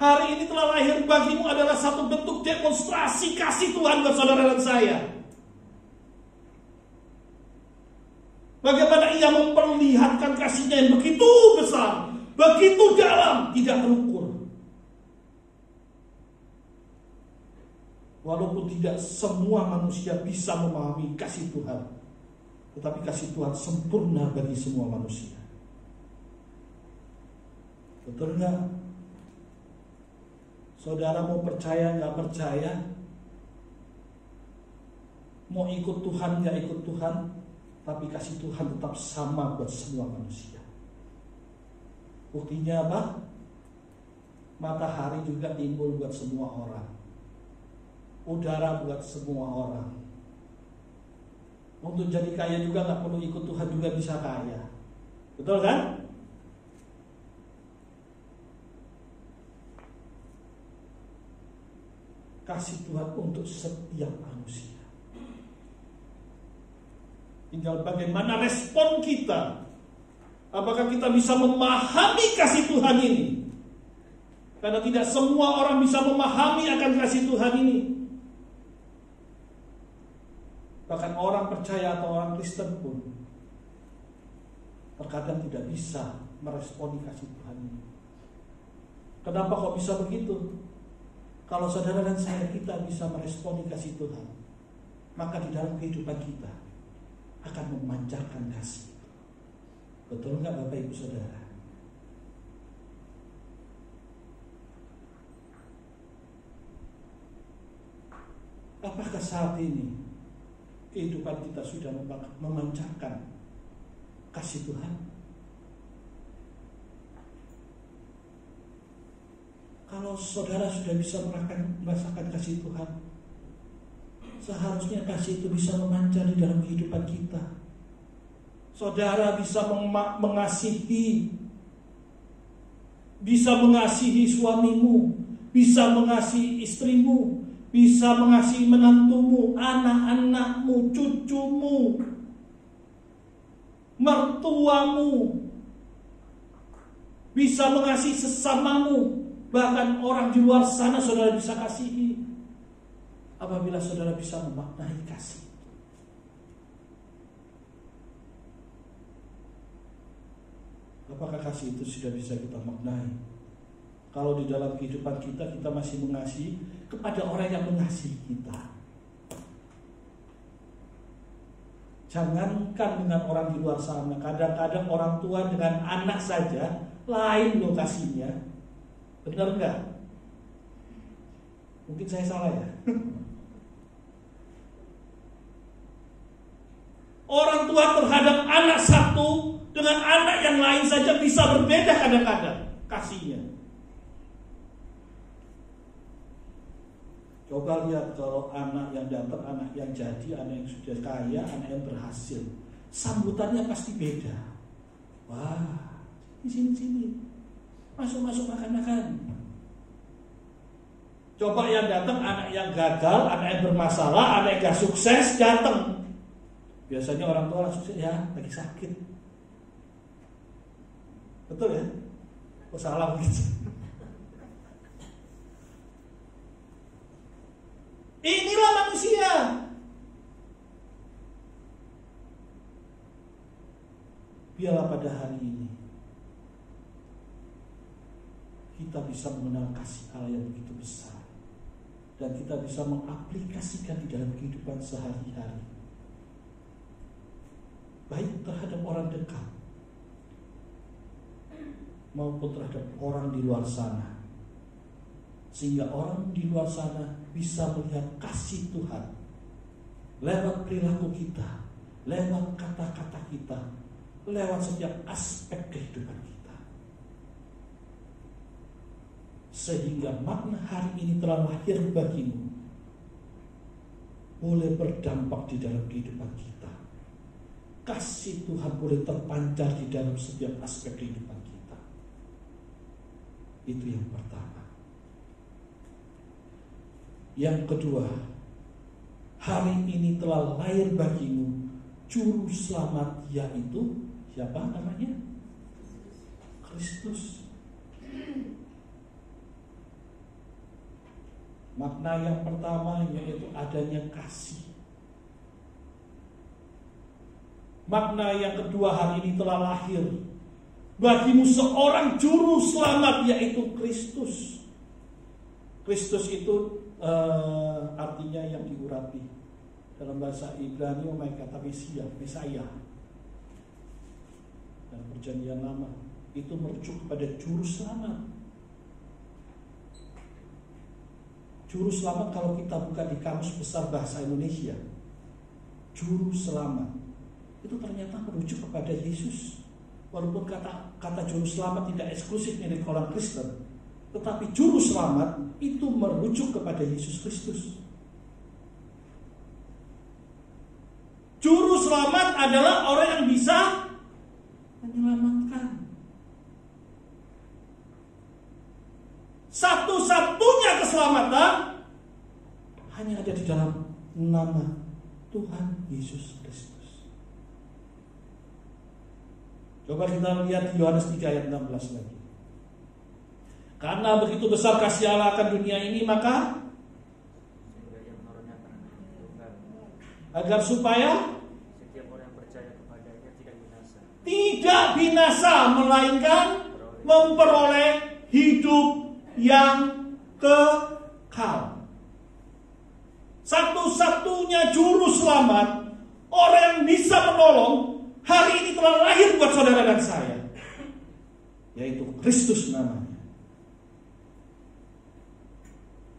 B: Hari ini telah lahir bagimu adalah satu bentuk demonstrasi kasih Tuhan buat saudara dan saya. Bagaimana ia memperlihatkan kasih-Nya yang begitu besar, begitu dalam, tidak terukur. Walaupun tidak semua manusia bisa memahami kasih Tuhan, tetapi kasih Tuhan sempurna bagi semua manusia. Betul nggak? Saudara mau percaya nggak percaya, mau ikut Tuhan nggak ikut Tuhan, tapi kasih Tuhan tetap sama buat semua manusia. Buktinya apa? Matahari juga timbul buat semua orang, udara buat semua orang. Untuk jadi kaya juga nggak perlu ikut Tuhan juga bisa kaya, betul kan? Kasih Tuhan untuk setiap manusia. Tinggal bagaimana respon kita. Apakah kita bisa memahami kasih Tuhan ini? Karena tidak semua orang bisa memahami akan kasih Tuhan ini. Bahkan orang percaya atau orang Kristen pun terkadang tidak bisa meresponi kasih Tuhan ini. Kenapa kok bisa begitu? Kalau saudara dan saya kita bisa meresponi kasih Tuhan, maka di dalam kehidupan kita akan memancarkan kasih. Betul nggak Bapak Ibu Saudara? Apakah saat ini kehidupan kita sudah memancarkan kasih Tuhan? Kalau saudara sudah bisa merasakan kasih Tuhan, seharusnya kasih itu bisa memancar di dalam kehidupan kita. Saudara bisa mengasihi suamimu, bisa mengasihi istrimu, bisa mengasihi menantumu, anak-anakmu, cucumu, mertuamu, bisa mengasihi sesamamu, bahkan orang di luar sana saudara bisa kasihi. Apabila saudara bisa memaknai kasih. Apakah kasih itu sudah bisa kita maknai? Kalau di dalam kehidupan kita masih mengasihi kepada orang yang mengasihi kita. Jangankan dengan orang di luar sana, kadang-kadang orang tua dengan anak saja lain lokasinya. Benar enggak? Mungkin saya salah ya. Orang tua terhadap anak satu dengan anak yang lain saja bisa berbeda kadang-kadang kasihnya. Coba lihat kalau anak yang datang, anak yang jadi, anak yang sudah kaya, anak yang berhasil, sambutannya pasti beda. Wah, di sini, masuk makan. Coba yang datang anak yang gagal, anak yang bermasalah, anak yang gak sukses datang. Biasanya orang tua langsung ya lagi sakit. Betul ya? Oh salah gitu. Inilah manusia. Biarlah pada hari ini kita bisa mengenal kasih Allah yang begitu besar, dan kita bisa mengaplikasikan di dalam kehidupan sehari-hari, baik terhadap orang dekat maupun terhadap orang di luar sana, sehingga orang di luar sana bisa melihat kasih Tuhan lewat perilaku kita, lewat kata-kata kita, lewat setiap aspek kehidupan kita, sehingga makna hari ini telah lahir bagimu boleh berdampak di dalam kehidupan kita. Kasih Tuhan boleh terpancar di dalam setiap aspek kehidupan kita. Itu yang pertama. Yang kedua, hari ini telah lahir bagimu juru selamat, yaitu siapa namanya? Kristus. Makna yang pertama yaitu adanya kasih. Makna yang kedua, hari ini telah lahir bagimu seorang juru selamat, yaitu Kristus. Kristus itu artinya yang diurapi. Dalam bahasa Ibrani kata Mesaya. Dan perjanjian lama itu merujuk kepada juru selamat. Juru selamat kalau kita buka di Kamus Besar Bahasa Indonesia, juru selamat itu ternyata merujuk kepada Yesus. Walaupun kata juru selamat tidak eksklusif milik orang Kristen, tetapi juru selamat itu merujuk kepada Yesus Kristus. Juru selamat adalah orang yang bisa menyelamatkan. Satu-satunya keselamatan hanya ada di dalam nama Tuhan Yesus Kristus. Coba kita lihat di Yohanes 3 ayat 16 lagi. Karena begitu besar kasih Allah akan dunia ini, maka agar supaya
D: setiap orang yang percaya kepadanya
B: tidak binasa, melainkan memperoleh hidup yang kekal. Satu-satunya juru selamat, orang yang bisa menolong, hari ini telah lahir buat saudara dan saya, yaitu Kristus namanya.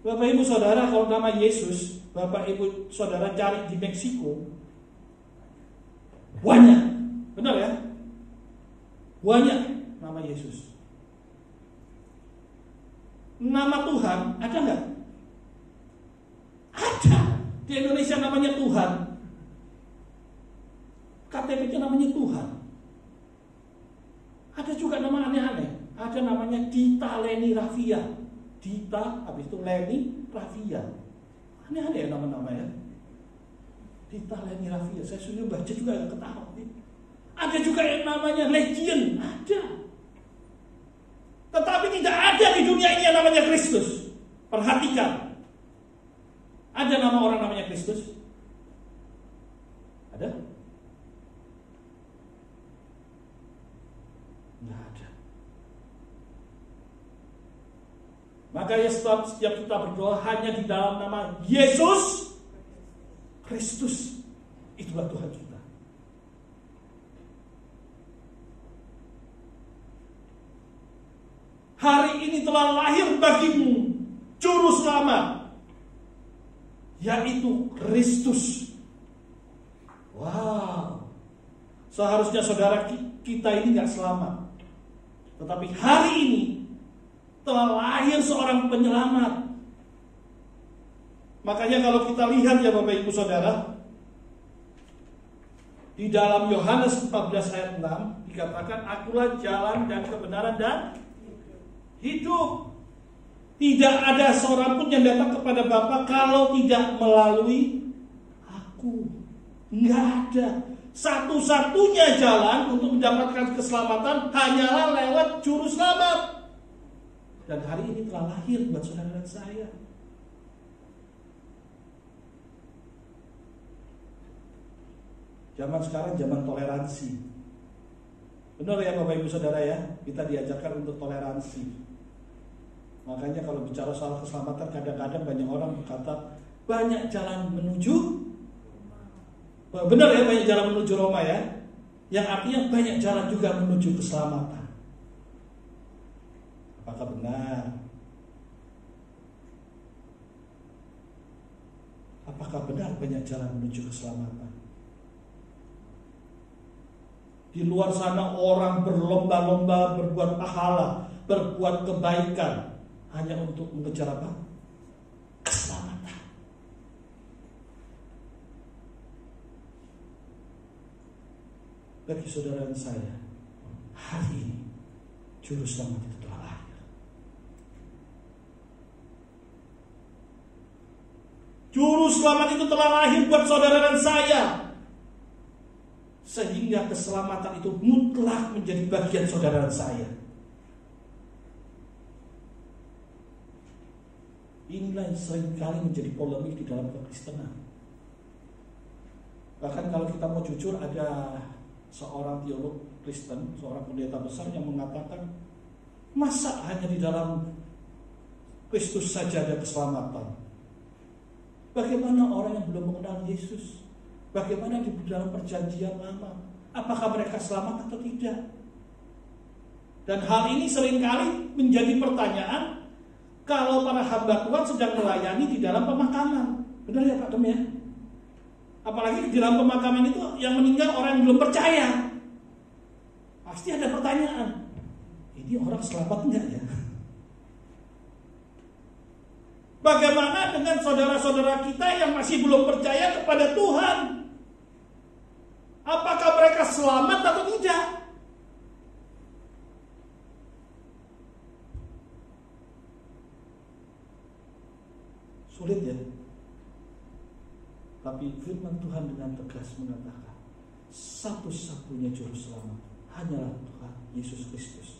B: Bapak ibu saudara, kalau nama Yesus, Bapak ibu saudara cari di Meksiko, banyak, benar ya? Banyak nama Yesus. Nama Tuhan ada nggak? Ada. Di Indonesia namanya Tuhan. KTP-nya namanya Tuhan. Ada juga nama aneh-aneh. Ada namanya Dita Leni Rafia. Dita, habis itu Leni Rafia. Aneh-aneh ya nama-nama ya. Dita Leni Rafia. Saya sudah baca juga yang ketawa. Ada juga yang namanya Legion. Ada. Tetapi tidak ada di dunia ini yang namanya Kristus. Perhatikan. Ada nama orang namanya Kristus? Ada? Tidak ada. Makanya setiap kita berdoa hanya di dalam nama Yesus Kristus. Itulah Tuhan kita. Hari ini telah lahir bagimu juru selamat, yaitu Kristus. Wow. Seharusnya saudara kita ini gak selamat, tetapi hari ini telah lahir seorang penyelamat. Makanya kalau kita lihat ya Bapak Ibu Saudara, di dalam Yohanes 14 ayat 6 dikatakan, akulah jalan dan kebenaran dan hidup. Tidak ada seorang pun yang datang kepada Bapa kalau tidak melalui aku. Enggak ada. Satu-satunya jalan untuk mendapatkan keselamatan hanyalah lewat juru selamat. Dan hari ini telah lahir buat saudara dan saya. Zaman sekarang zaman toleransi. Benar ya Bapak Ibu Saudara ya, kita diajarkan untuk toleransi. Makanya kalau bicara soal keselamatan, kadang-kadang banyak orang berkata banyak jalan menuju, benar ya, banyak jalan menuju Roma ya, yang artinya banyak jalan juga menuju keselamatan. Apakah benar? Apakah benar banyak jalan menuju keselamatan? Di luar sana orang berlomba-lomba berbuat pahala, berbuat kebaikan, hanya untuk mengejar apa? Keselamatan. Bagi saudara dan saya, hari ini juru selamat itu telah lahir. Juru selamat itu telah lahir buat saudara dan saya, sehingga keselamatan itu mutlak menjadi bagian saudara dan saya. Inilah yang seringkali menjadi polemik di dalam kekristenan. Bahkan kalau kita mau jujur, ada seorang teolog Kristen, seorang pendeta besar yang mengatakan, masa hanya di dalam Kristus saja ada keselamatan? Bagaimana orang yang belum mengenal Yesus? Bagaimana di dalam perjanjian lama? Apakah mereka selamat atau tidak? Dan hal ini seringkali menjadi pertanyaan kalau para hamba Tuhan sedang melayani di dalam pemakaman. Benar ya Pak Dem ya? Apalagi di dalam pemakaman itu yang meninggal orang yang belum percaya. Pasti ada pertanyaan, ini orang selamat enggak ya? Bagaimana dengan saudara-saudara kita yang masih belum percaya kepada Tuhan? Apakah mereka selamat atau tidak? Sulit ya. Tapi firman Tuhan dengan tegas mengatakan, satu-satunya juru selamat hanyalah Tuhan Yesus Kristus.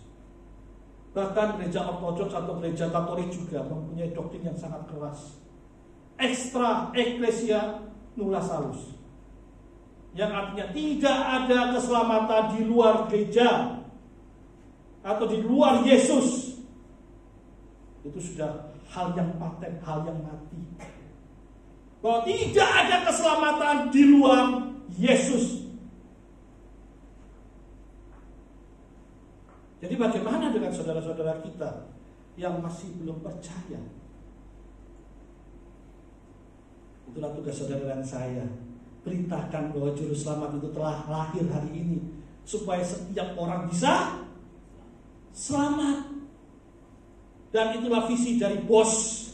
B: Bahkan gereja Ortodoks atau gereja Katolik juga mempunyai doktrin yang sangat keras. Extra ecclesia nulla salus. Yang artinya tidak ada keselamatan di luar gereja atau di luar Yesus. Itu sudah hal yang paten, hal yang mati. bahwa tidak ada keselamatan di luar Yesus. Jadi bagaimana dengan saudara-saudara kita yang masih belum percaya? Itulah tugas saudara dan saya. Beritakan bahwa juru selamat itu telah lahir hari ini, supaya setiap orang bisa selamat. Dan itulah visi dari bos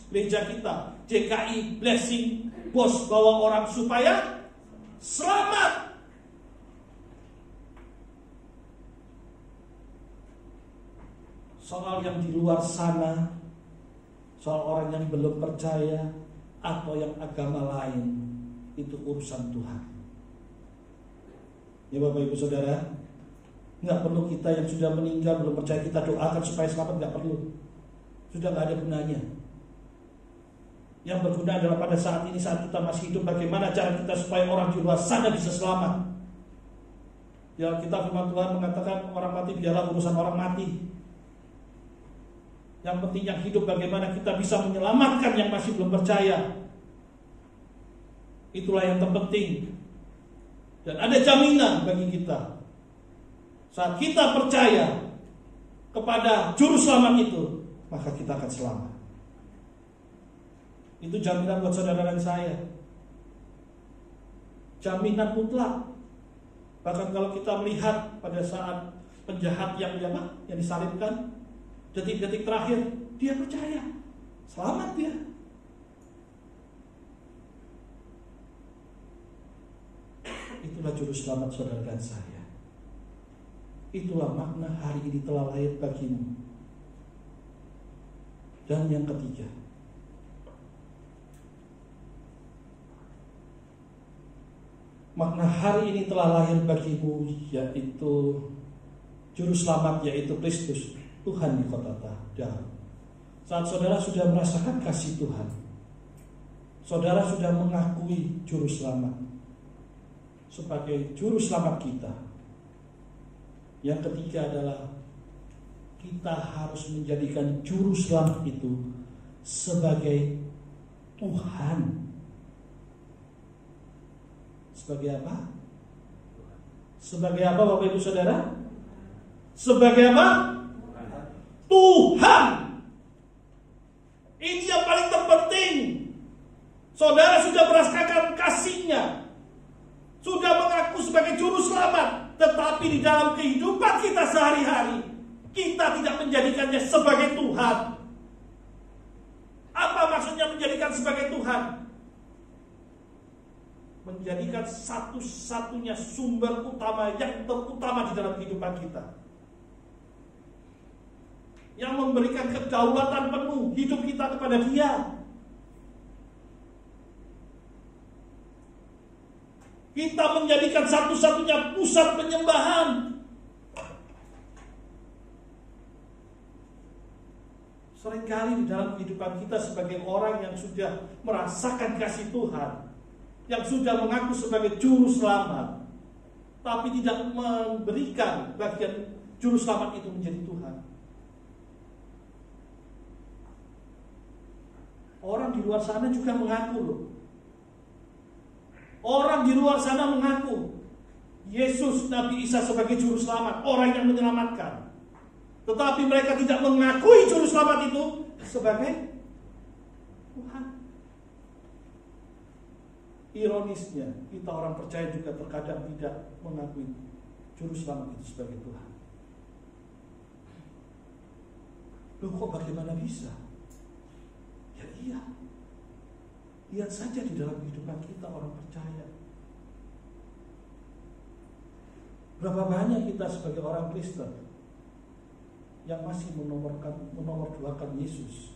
B: gereja kita, JKI Blessing, bos bawa orang supaya selamat. Soal yang di luar sana, soal orang yang belum percaya atau yang agama lain, itu urusan Tuhan. Ya Bapak Ibu Saudara, nggak perlu kita yang sudah meninggal belum percaya kita doakan supaya selamat, nggak perlu. Sudah nggak ada gunanya. Yang berguna adalah pada saat ini, saat kita masih hidup, bagaimana cara kita supaya orang di luar sana bisa selamat. Ya, kita firman Tuhan mengatakan orang mati biarlah urusan orang mati. Yang penting yang hidup bagaimana kita bisa menyelamatkan yang masih belum percaya. Itulah yang terpenting. Dan ada jaminan bagi kita. Saat kita percaya kepada juru selamat itu, maka kita akan selamat. Itu jaminan buat saudara dan saya. Jaminan mutlak. Bahkan kalau kita melihat pada saat penjahat yang disalibkan, detik-detik terakhir dia percaya, selamat dia. Itulah juru selamat saudara dan saya. Itulah makna hari ini telah lahir bagimu. Dan yang ketiga, makna hari ini telah lahir bagimu, yaitu juru selamat, yaitu Kristus, Tuhan di kota Daud. Saat saudara sudah merasakan kasih Tuhan, saudara sudah mengakui juru selamat sebagai juru selamat kita. Yang ketiga adalah kita harus menjadikan juru selamat itu sebagai Tuhan. Sebagai apa? Sebagai apa Bapak Ibu Saudara? Sebagai apa? Tuhan. Ini yang paling terpenting. Saudara sudah merasakan kasih-Nya, sudah mengaku sebagai juru selamat, tetapi di dalam kehidupan kita sehari-hari kita tidak menjadikannya sebagai Tuhan. Apa maksudnya menjadikan sebagai Tuhan? Menjadikan satu-satunya sumber utama yang terutama di dalam kehidupan kita, yang memberikan kedaulatan penuh hidup kita kepada Dia. Kita menjadikan satu-satunya pusat penyembahan. Seringkali di dalam kehidupan kita sebagai orang yang sudah merasakan kasih Tuhan, yang sudah mengaku sebagai juru selamat, tapi tidak memberikan bagian juru selamat itu menjadi Tuhan. Orang di luar sana juga mengaku loh. Orang di luar sana mengaku Yesus, Nabi Isa sebagai juru selamat, orang yang menyelamatkan. Tetapi mereka tidak mengakui juru selamat itu sebagai Tuhan. Ironisnya, kita orang percaya juga terkadang tidak mengakui juru selamat itu sebagai Tuhan. Loh kok bagaimana bisa? Ya iya. Lihat saja di dalam kehidupan kita orang percaya. Berapa banyak kita sebagai orang Kristen yang masih menomorduakan Yesus.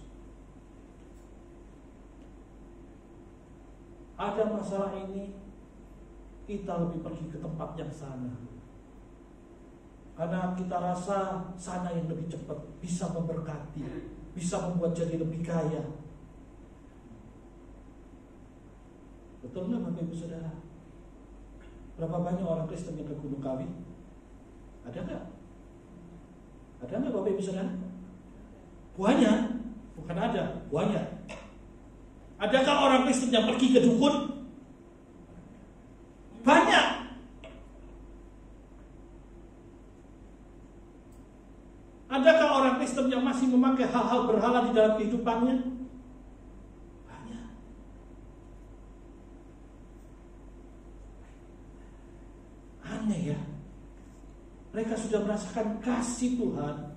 B: Ada masalah ini, kita lebih pergi ke tempat yang sana. Karena kita rasa sana yang lebih cepat, bisa memberkati, bisa membuat jadi lebih kaya. Betul nggak Bapak Ibu Saudara? Berapa banyak orang Kristen yang ke Gunung Kawi? Ada nggak? Ada nggak Bapak Ibu Saudara? Banyak, bukan ada, banyak. Adakah orang Kristen yang pergi ke dukun? Banyak. Adakah orang Kristen yang masih memakai hal-hal berhala di dalam kehidupannya? Banyak. Aneh ya. Mereka sudah merasakan kasih Tuhan,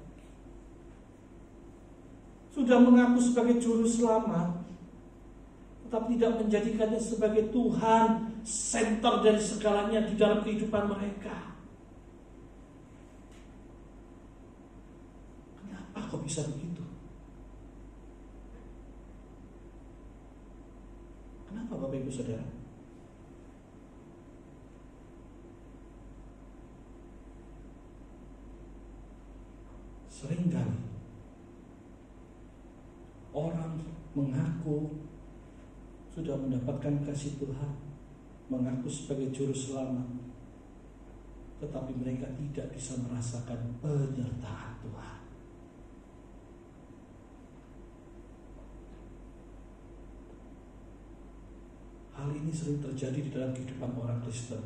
B: sudah mengaku sebagai juru selamat, tetapi tidak menjadikannya sebagai Tuhan, center dari segalanya di dalam kehidupan mereka. Kenapa kok bisa begitu? Kenapa Bapak Ibu Saudara? Seringkali orang mengaku sudah mendapatkan kasih Tuhan, mengaku sebagai juru selamat, tetapi mereka tidak bisa merasakan penyertaan Tuhan. Hal ini sering terjadi di dalam kehidupan orang Kristen,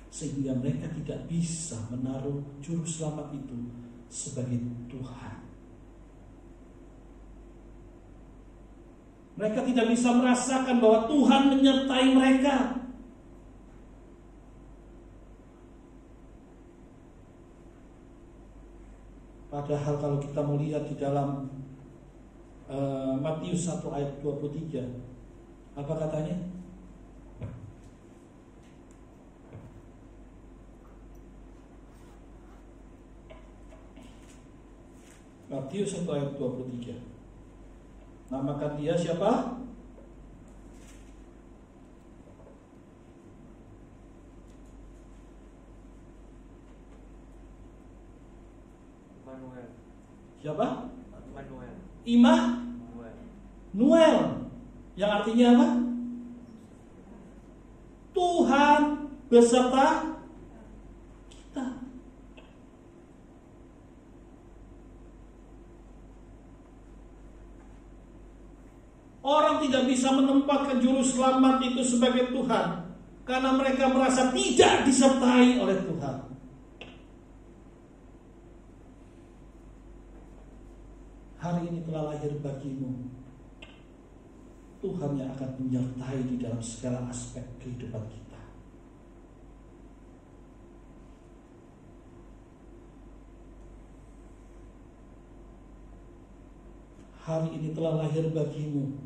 B: sehingga mereka tidak bisa menaruh juru selamat itu sebagai Tuhan. Mereka tidak bisa merasakan bahwa Tuhan menyertai mereka. Padahal kalau kita melihat di dalam Matius 1 ayat 23, apa katanya? Matius 1 ayat 23. Namakan dia siapa?
D: Immanuel.
B: Siapa?
D: Immanuel.
B: Immanuel. Yang artinya apa? Tuhan beserta kita. Orang tidak bisa menempatkan juru selamat itu sebagai Tuhan karena mereka merasa tidak disertai oleh Tuhan. Hari ini telah lahir bagimu Tuhan yang akan menyertai di dalam segala aspek kehidupan kita. Hari ini telah lahir bagimu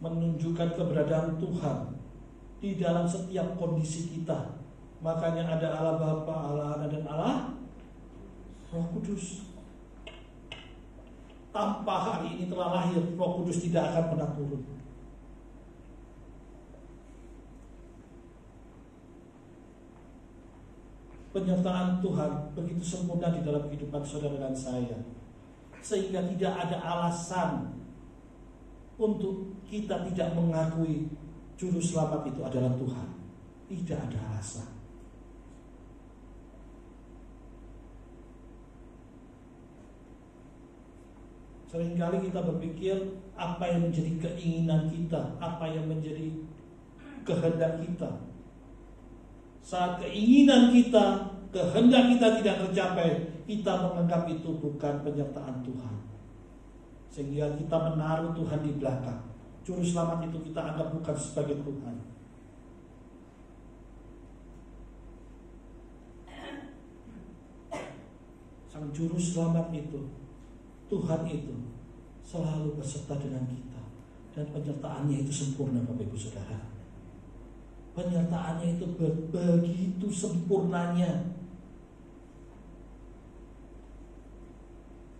B: menunjukkan keberadaan Tuhan di dalam setiap kondisi kita. Makanya ada Allah Bapa, Allah Anak, dan Allah Roh Kudus. Tanpa hari ini telah lahir, Roh Kudus tidak akan pernah turun. Penyertaan Tuhan begitu sempurna di dalam kehidupan saudara dan saya, sehingga tidak ada alasan untuk kita tidak mengakui juru selamat itu adalah Tuhan. Tidak ada alasan. Seringkali kita berpikir apa yang menjadi keinginan kita, apa yang menjadi kehendak kita. Saat keinginan kita, kehendak kita tidak tercapai, kita menganggap itu bukan penyertaan Tuhan. Sehingga kita menaruh Tuhan di belakang. Juru selamat itu kita anggap bukan sebagai Tuhan. Sang juru selamat itu, Tuhan itu selalu beserta dengan kita, dan penyertaannya itu sempurna, Bapak Ibu Saudara. Penyertaannya itu begitu sempurnanya,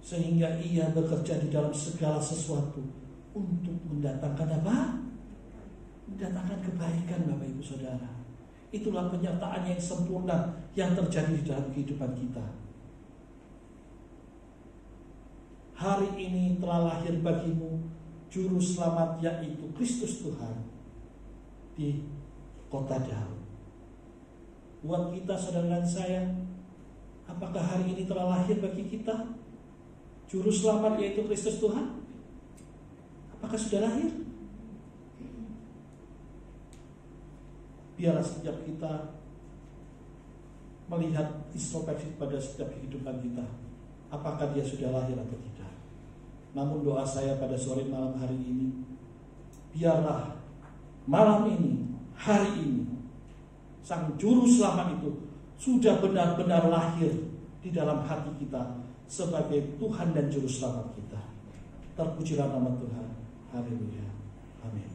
B: sehingga ia bekerja di dalam segala sesuatu untuk mendatangkan apa? Mendatangkan kebaikan, Bapak Ibu Saudara. Itulah penyertaan yang sempurna yang terjadi di dalam kehidupan kita. Hari ini telah lahir bagimu juru selamat, yaitu Kristus Tuhan di kota Daud. Buat kita, saudara dan saya, apakah hari ini telah lahir bagi kita juru selamat, yaitu Kristus Tuhan? Apakah sudah lahir? biarlah setiap kita melihat introspeksi pada setiap kehidupan kita, apakah dia sudah lahir atau tidak. Namun doa saya pada sore malam hari ini, biarlah malam ini, hari ini, Sang Juru Selamat itu sudah benar-benar lahir di dalam hati kita sebagai Tuhan dan Juru Selamat kita. Terpujilah nama Tuhan. Haleluya. Amin.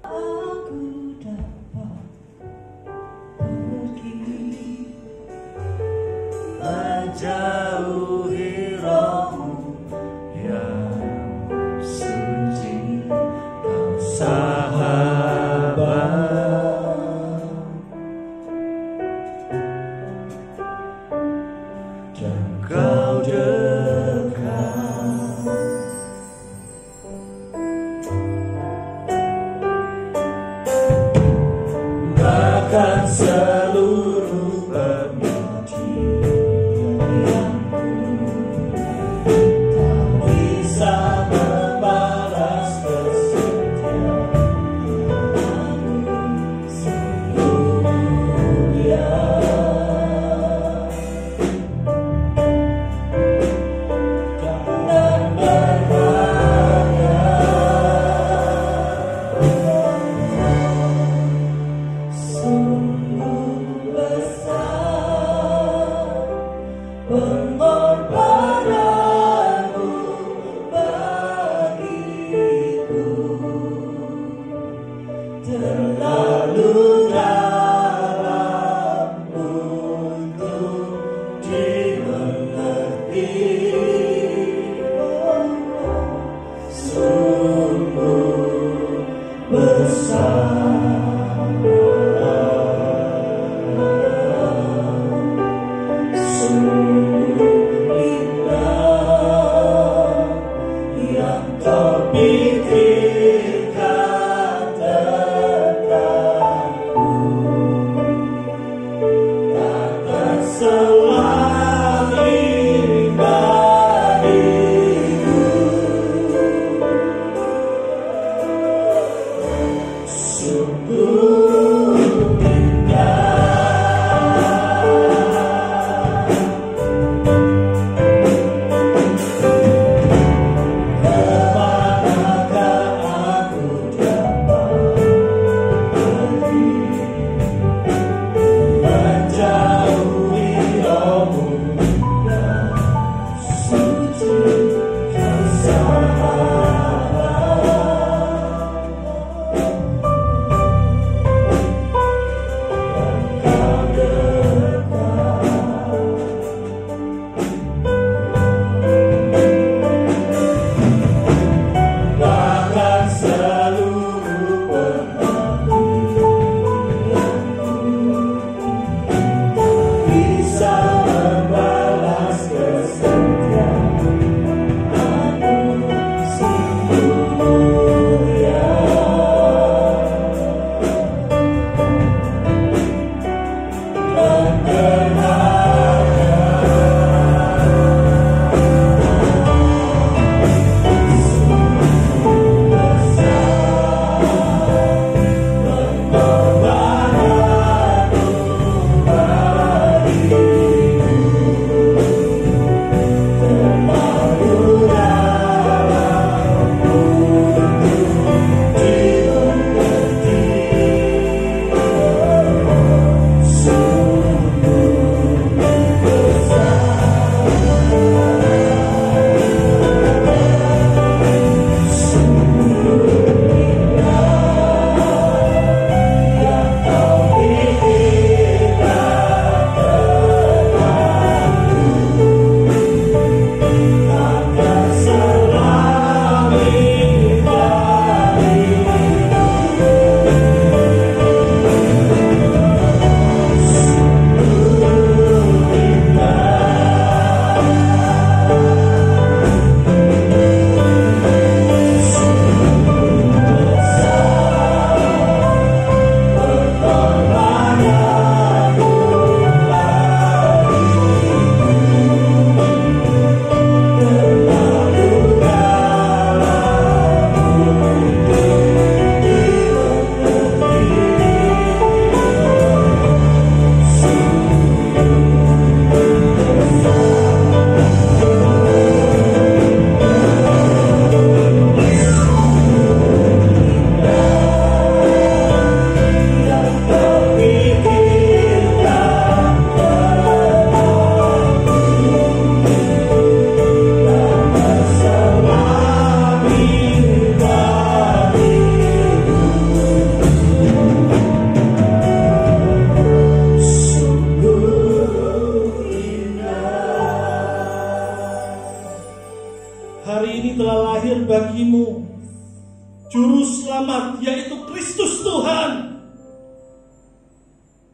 A: Aku dapat pergi
C: menjauhi rohmu yang suci, kau sahabat, dan kau dekat. Bahkan seluruh penyajian tak bisa membalas kesetiaanmu seluruhnya. Dan berharga sungguh besar pengorbananmu bagiku, terlalu dalam untuk dimengerti. Sungguh besar, sungguh indah yang kau pikirkan tentangku, takkan selami bagiku. Sungguh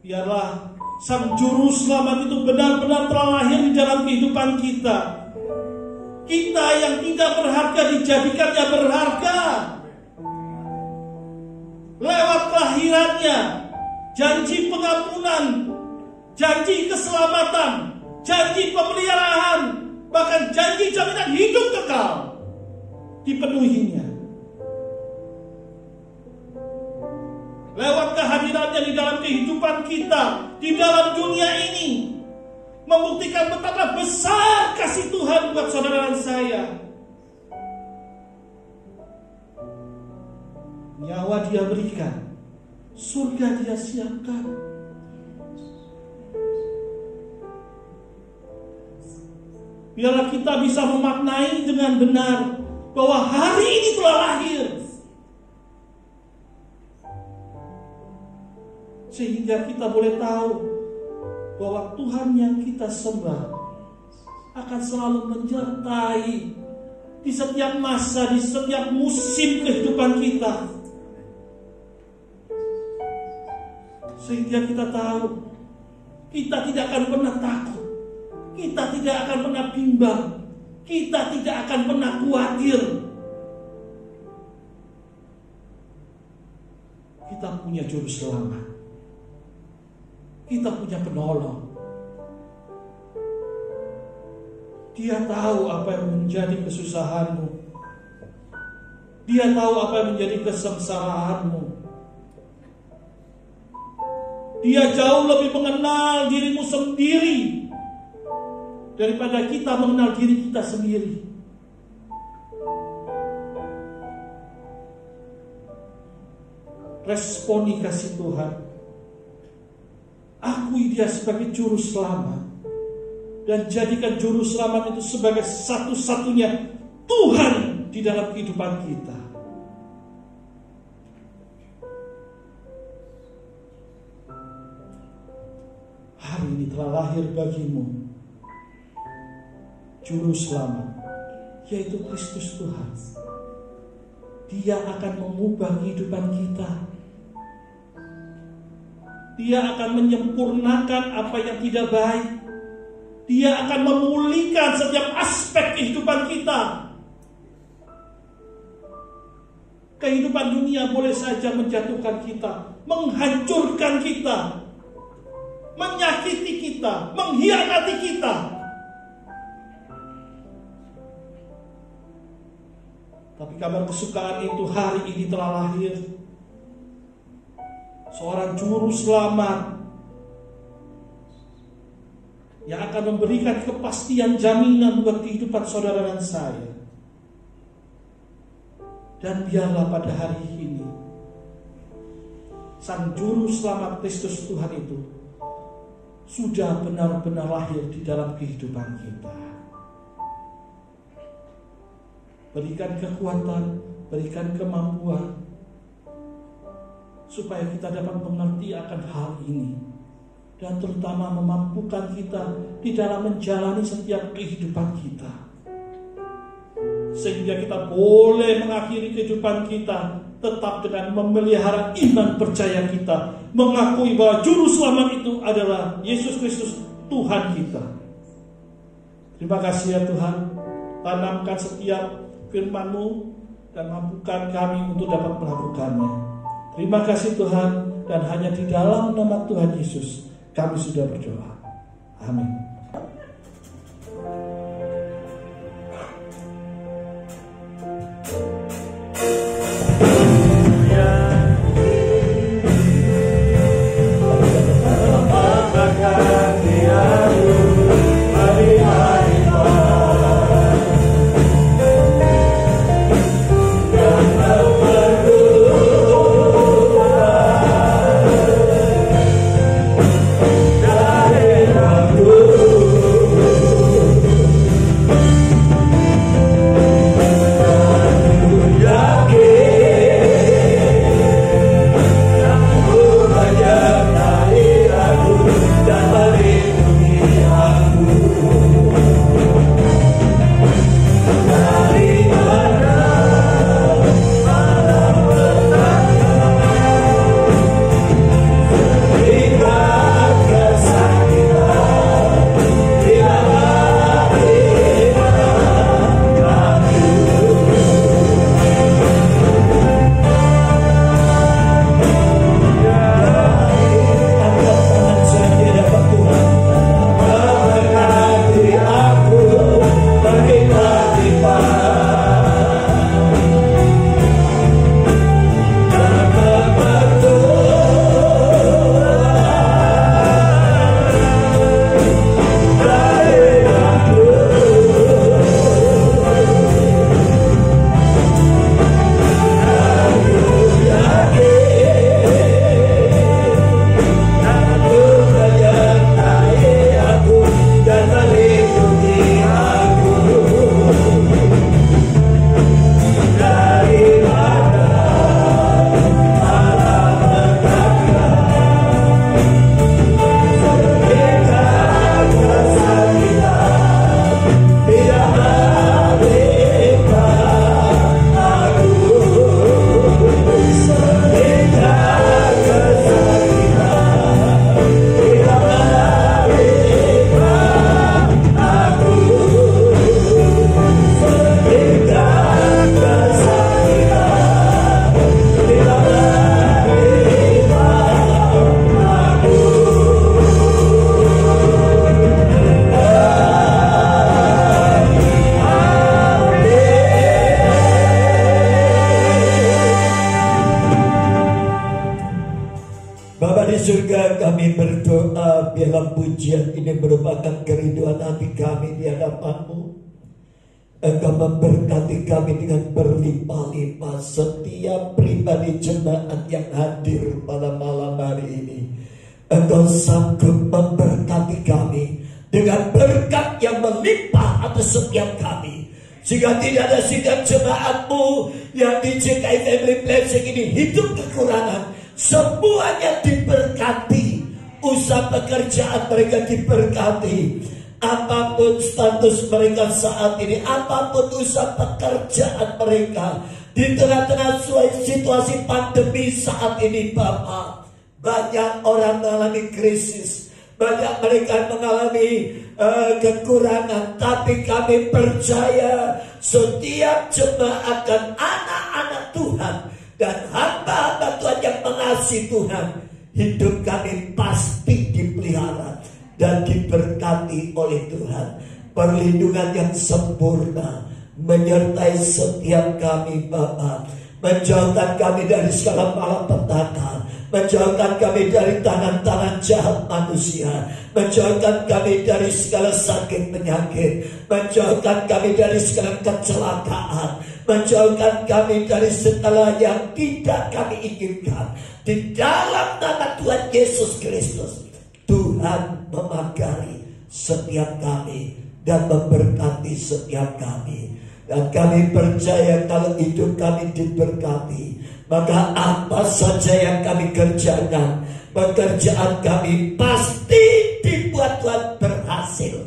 B: Biarlah Sang Juru Selamat itu benar-benar telah lahir di dalam kehidupan kita. Kita yang tidak berharga dijadikannya berharga. Lewat kelahirannya, janji pengampunan, janji keselamatan, janji pemeliharaan, bahkan janji jaminan hidup kekal dipenuhinya. Lewat kehadirannya di dalam kehidupan kita, di dalam dunia ini, membuktikan betapa besar kasih Tuhan buat saudara dan saya. Nyawa Dia berikan, surga Dia siapkan. Biarlah kita bisa memaknai dengan benar bahwa hari ini telah lahir, sehingga kita boleh tahu bahwa Tuhan yang kita sembah akan selalu menyertai di setiap masa, di setiap musim kehidupan kita. Sehingga kita tahu kita tidak akan pernah takut, kita tidak akan pernah bimbang, kita tidak akan pernah khawatir. Kita punya juru selamat, kita punya penolong. Dia tahu apa yang menjadi kesusahanmu, Dia tahu apa yang menjadi kesengsaraanmu. Dia jauh lebih mengenal dirimu sendiri daripada kita mengenal diri kita sendiri. Responi kasih Tuhan, akui Dia sebagai juru selamat, dan jadikan juru selamat itu sebagai satu-satunya Tuhan di dalam kehidupan kita. Hari ini telah lahir bagimu juru selamat, yaitu Kristus Tuhan. Dia akan mengubah kehidupan kita. Dia akan menyempurnakan apa yang tidak baik. Dia akan memulihkan setiap aspek kehidupan kita. Kehidupan dunia boleh saja menjatuhkan kita, menghancurkan kita, menyakiti kita, mengkhianati kita. Tapi kabar kesukaan itu hari ini telah lahir. Seorang juru selamat yang akan memberikan kepastian jaminan buat kehidupan saudara dan saya. Dan biarlah pada hari ini Sang Juru Selamat Kristus Tuhan itu sudah benar-benar lahir di dalam kehidupan kita. Berikan kekuatan, berikan kemampuan, supaya kita dapat mengerti akan hal ini, dan terutama memampukan kita di dalam menjalani setiap kehidupan kita, sehingga kita boleh mengakhiri kehidupan kita tetap dengan memelihara iman percaya kita, mengakui bahwa Juru Selamat itu adalah Yesus Kristus Tuhan kita. Terima kasih ya Tuhan, tanamkan setiap firman-Mu dan mampukan kami untuk dapat melakukannya. Terima kasih Tuhan, dan hanya di dalam nama Tuhan Yesus kami sudah berdoa. Amin.
C: Good. surga, kami berdoa biarlah pujian ini merupakan kerinduan hati kami di hadapan-Mu. Engkau memberkati kami dengan berlimpah-limpah setiap pribadi jemaat yang hadir pada malam hari ini. Engkau sanggup memberkati kami dengan berkat yang melimpah atas setiap kami, sehingga tidak ada sidang jemaat-Mu yang di JKI Family Blessing ini hidup kekurangan. Semuanya diberkati, usaha pekerjaan mereka diberkati, apapun status mereka saat ini, apapun usaha pekerjaan mereka di tengah-tengah situasi pandemi saat ini. Bapak, banyak orang mengalami krisis, banyak mereka mengalami kekurangan, tapi kami percaya setiap jemaat dan anak-anak Tuhan dan hamba-hamba Tuhan yang mengasihi Tuhan, hidup kami pasti dipelihara dan diberkati oleh Tuhan. Perlindungan yang sempurna menyertai setiap kami Bapa, menjauhkan kami dari segala malapetaka, menjauhkan kami dari tangan-tangan jahat manusia, menjauhkan kami dari segala sakit penyakit, menjauhkan kami dari segala kecelakaan, menjauhkan kami dari segala yang tidak kami inginkan. Di dalam nama Tuhan Yesus Kristus, Tuhan memagari setiap kami dan memberkati setiap kami. Dan kami percaya kalau hidup kami diberkati, maka apa saja yang kami kerjakan, pekerjaan kami pasti dibuat Tuhan berhasil.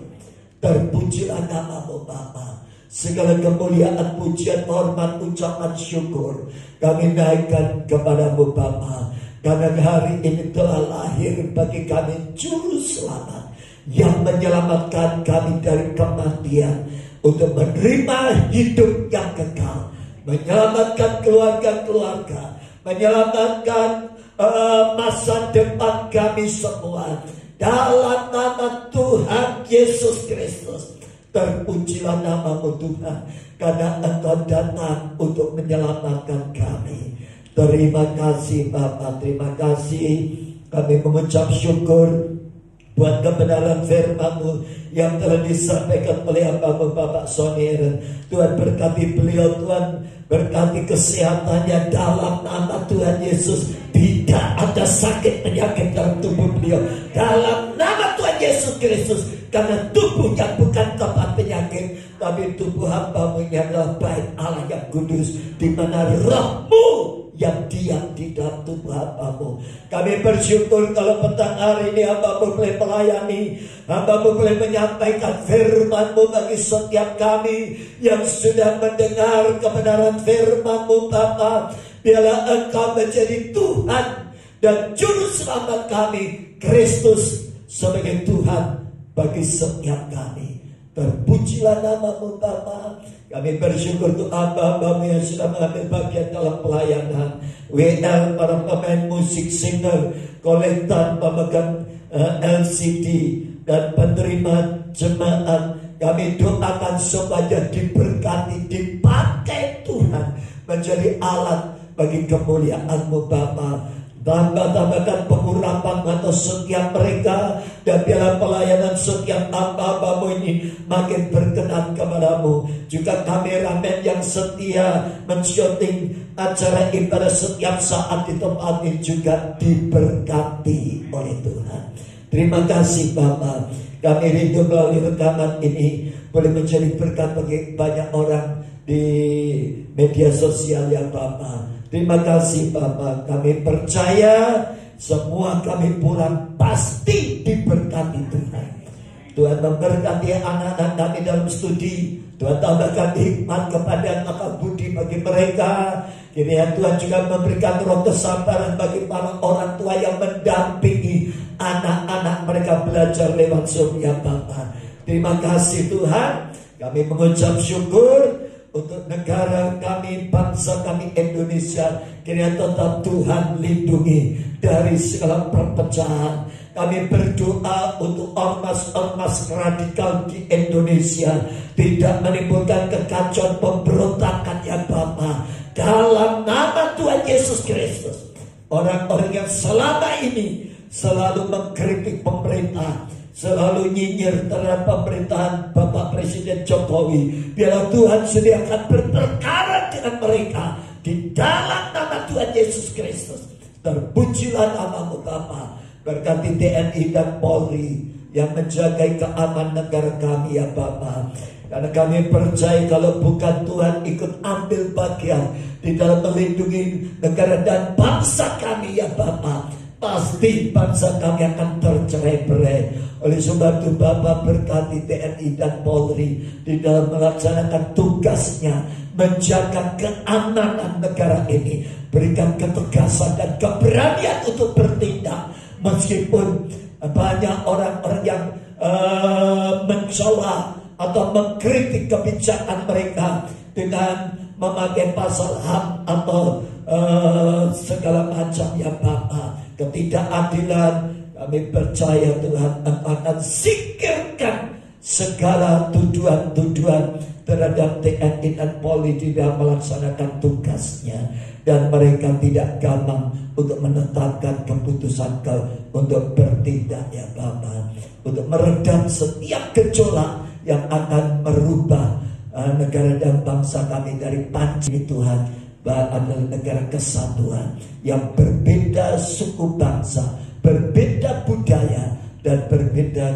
C: Terpujilah nama-Mu Bapa. Segala kemuliaan, pujian, hormat, ucapan syukur kami naikkan kepada-Mu Bapa. Karena hari ini telah lahir bagi kami juru selamat yang menyelamatkan kami dari kematian, untuk menerima hidup yang kekal, menyelamatkan keluarga-keluarga, menyelamatkan masa depan kami semua. Dalam nama Tuhan Yesus Kristus, terpujilah nama-Mu Tuhan, karena Engkau datang untuk menyelamatkan kami. Terima kasih Bapa, terima kasih. Kami mengucap syukur buat kebenaran firman-Mu yang telah disampaikan oleh hamba-Mu Bapak Soniren. Tuhan berkati beliau, Tuhan berkati kesehatannya dalam nama Tuhan Yesus. Tidak ada sakit penyakit dalam tubuh beliau dalam nama Tuhan Yesus Kristus. Karena tubuhnya bukan tempat penyakit, tapi tubuh hamba-Mu ini adalah bait Allah yang kudus, di mana Roh-Mu yang diam di dalam tubuh hamba-Mu. Kami bersyukur kalau petang hari ini hamba-Mu boleh melayani, hamba-Mu boleh menyampaikan firman-Mu bagi setiap kami yang sudah mendengar kebenaran firman-Mu Bapa. Biarlah Engkau menjadi Tuhan dan Juru Selamat kami, Kristus sebagai Tuhan bagi setiap kami. Terpujilah nama-Mu Bapa. Kami bersyukur untuk hamba-Hamba-Mu yang sudah mengambil bagian dalam pelayanan. WL, para pemain musik, singer, kolektan, pemegang LCD, dan penerima jemaat. Kami doakan supaya diberkati, dipakai Tuhan menjadi alat bagi kemuliaan-Mu Bapa. Tambahkan pengurapan atas setiap mereka, dan biarlah pelayanan setiap hamba-Hamba-Mu ini makin berkenan kepada-Mu. Juga kameramen yang setia mensyuting acara ibadah setiap saat di tempat ini juga diberkati oleh Tuhan. Terima kasih Bapak. Kami rindu melalui rekaman ini boleh menjadi berkat bagi banyak orang di media sosial ya Bapak. Terima kasih Bapak. Kami percaya semua kami pulang pasti diberkati Tuhan. Tuhan memberkati anak-anak kami dalam studi. Tuhan tambahkan hikmat kepada akal budi bagi mereka. Kiranya Tuhan juga memberikan roh kesabaran bagi para orang tua yang mendampingi anak-anak mereka belajar lewat Zoom ya Bapak. Terima kasih Tuhan. Kami mengucap syukur untuk negara kami, bangsa kami Indonesia. Kiranya tetap Tuhan lindungi dari segala perpecahan. Kami berdoa untuk ormas-ormas radikal di Indonesia tidak menimbulkan kekacauan, pemberontakan ya Bapa. Dalam nama Tuhan Yesus Kristus, orang-orang yang selama ini selalu mengkritik pemerintah, selalu nyinyir terhadap pemerintahan Bapak Presiden Jokowi. Biarlah Tuhan sediakan berperkara dengan mereka di dalam nama Tuhan Yesus Kristus. Terpujilah namamu Bapa. Berkati TNI dan Polri yang menjaga keamanan negara kami ya Bapa. Karena kami percaya kalau bukan Tuhan ikut ambil bagian di dalam melindungi negara dan bangsa kami ya Bapa, pasti bangsa kami akan tercerai-berai. Oleh sebab itu Bapa, berkati TNI dan Polri di dalam melaksanakan tugasnya menjaga keamanan negara ini. Berikan ketegasan dan keberanian untuk bertindak. Meskipun banyak orang-orang yang mencela atau mengkritik kebijakan mereka dengan memakai pasal HAM atau segala macam ya Bapa, ketidakadilan, kami percaya Tuhan akan singkirkan segala tuduhan-tuduhan terhadap TNI dan Polri di dalam melaksanakan tugasnya, dan mereka tidak gampang untuk menetapkan keputusan untuk bertindak ya Bapa, untuk meredam setiap gejolak yang akan merubah negara dan bangsa kami dari panci Tuhan. Adalah negara kesatuan yang berbeda suku bangsa, berbeda budaya, dan berbeda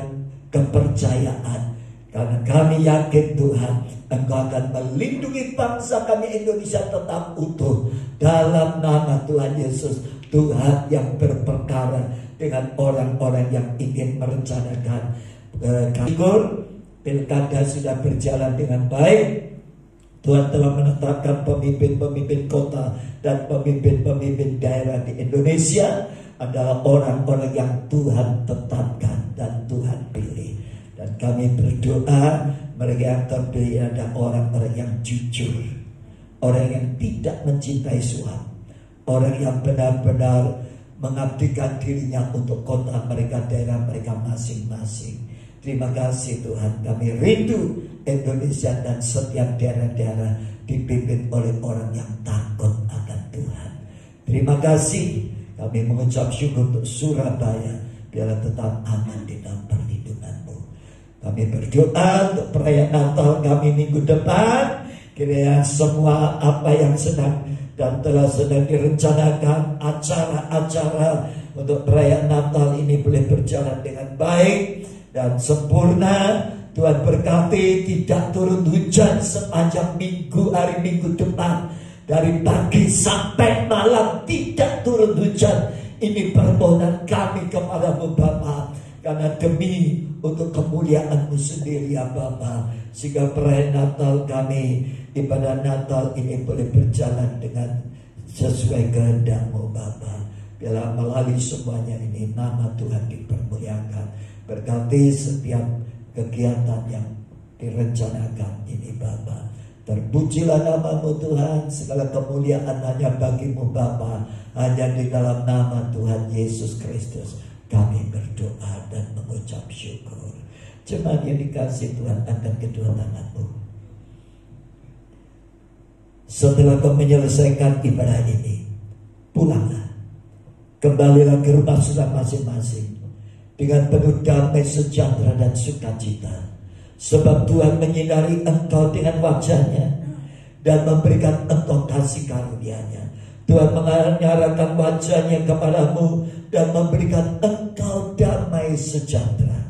C: kepercayaan. Karena kami yakin Tuhan, Engkau akan melindungi bangsa kami Indonesia tetap utuh. Dalam nama Tuhan Yesus, Tuhan yang berperkara dengan orang-orang yang ingin merencanakan pilkada sudah berjalan dengan baik. Tuhan telah menetapkan pemimpin-pemimpin kota dan pemimpin-pemimpin daerah di Indonesia adalah orang-orang yang Tuhan tetapkan dan Tuhan pilih. Dan kami berdoa mereka yang terpilih adalah orang-orang yang jujur, orang yang tidak mencintai suap, orang yang benar-benar mengabdikan dirinya untuk kota mereka, daerah mereka masing-masing. Terima kasih Tuhan, kami rindu Indonesia dan setiap daerah-daerah dipimpin oleh orang yang takut akan Tuhan. Terima kasih, kami mengucap syukur untuk Surabaya, biarlah tetap aman di dalam perlindungan-Mu. Kami berdoa untuk perayaan Natal kami minggu depan, kiranya semua apa yang sedang dan telah sedang direncanakan acara-acara untuk perayaan Natal ini boleh berjalan dengan baik dan sempurna. Tuhan berkati, tidak turun hujan sepanjang hari minggu depan. Dari pagi sampai malam tidak turun hujan. Ini permohonan kami kepada-Mu Bapa, karena demi untuk kemuliaan-Mu sendiri ya Bapa, sehingga perayaan Natal kami, ibadah Natal ini boleh berjalan dengan sesuai kehendak-Mu Bapa. Biarlah melalui semuanya ini nama Tuhan dipermuliakan. Berkati setiap kegiatan yang direncanakan ini Bapa. Terpujilah nama-Mu Tuhan, segala kemuliaan hanya bagi-Mu Bapa. Hanya di dalam nama Tuhan Yesus Kristus kami berdoa dan mengucap syukur. Jemaat yang dikasih Tuhan, angkat kedua tangan-Mu. Setelah kau menyelesaikan ibadah ini, pulanglah, kembalilah ke rumah saudara masing-masing dengan penuh damai, sejahtera dan sukacita. Sebab Tuhan menyinari engkau dengan wajah-Nya dan memberikan engkau kasih karunia-Nya. Tuhan menyarahkan wajah-Nya kepadamu dan memberikan engkau damai sejahtera.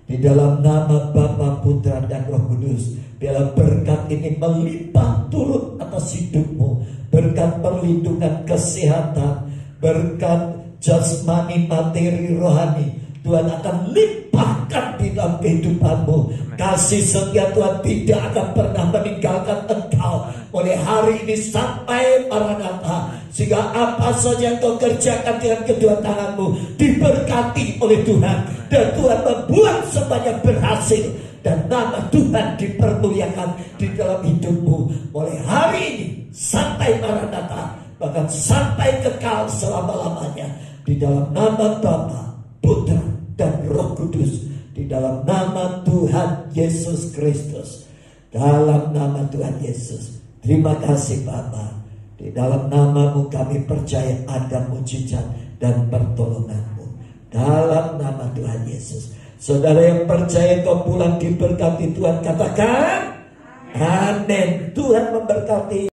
C: Di dalam nama Bapa, Putra dan Roh Kudus, biarlah berkat ini melimpah turun atas hidupmu. Berkat perlindungan kesehatan, berkat jasmani, materi, rohani, Tuhan akan limpahkan di dalam kehidupanmu. Kasih setia Tuhan tidak akan pernah meninggalkan engkau mulai hari ini sampai Maranatha. Sehingga apa saja yang kau kerjakan dengan kedua tanganmu diberkati oleh Tuhan. Dan Tuhan membuat semuanya berhasil. Dan nama Tuhan dipermuliakan di dalam hidupmu mulai hari ini sampai Maranatha, bahkan sampai kekal selama-lamanya. Di dalam nama Bapa, Putra dan Roh Kudus, di dalam nama Tuhan Yesus Kristus, dalam nama Tuhan Yesus. Terima kasih Bapa. Di dalam nama-Mu kami percaya ada mujizat dan pertolongan-Mu. Dalam nama Tuhan Yesus. Saudara yang percaya kau pulang diberkati Tuhan, katakan amin. Tuhan memberkati.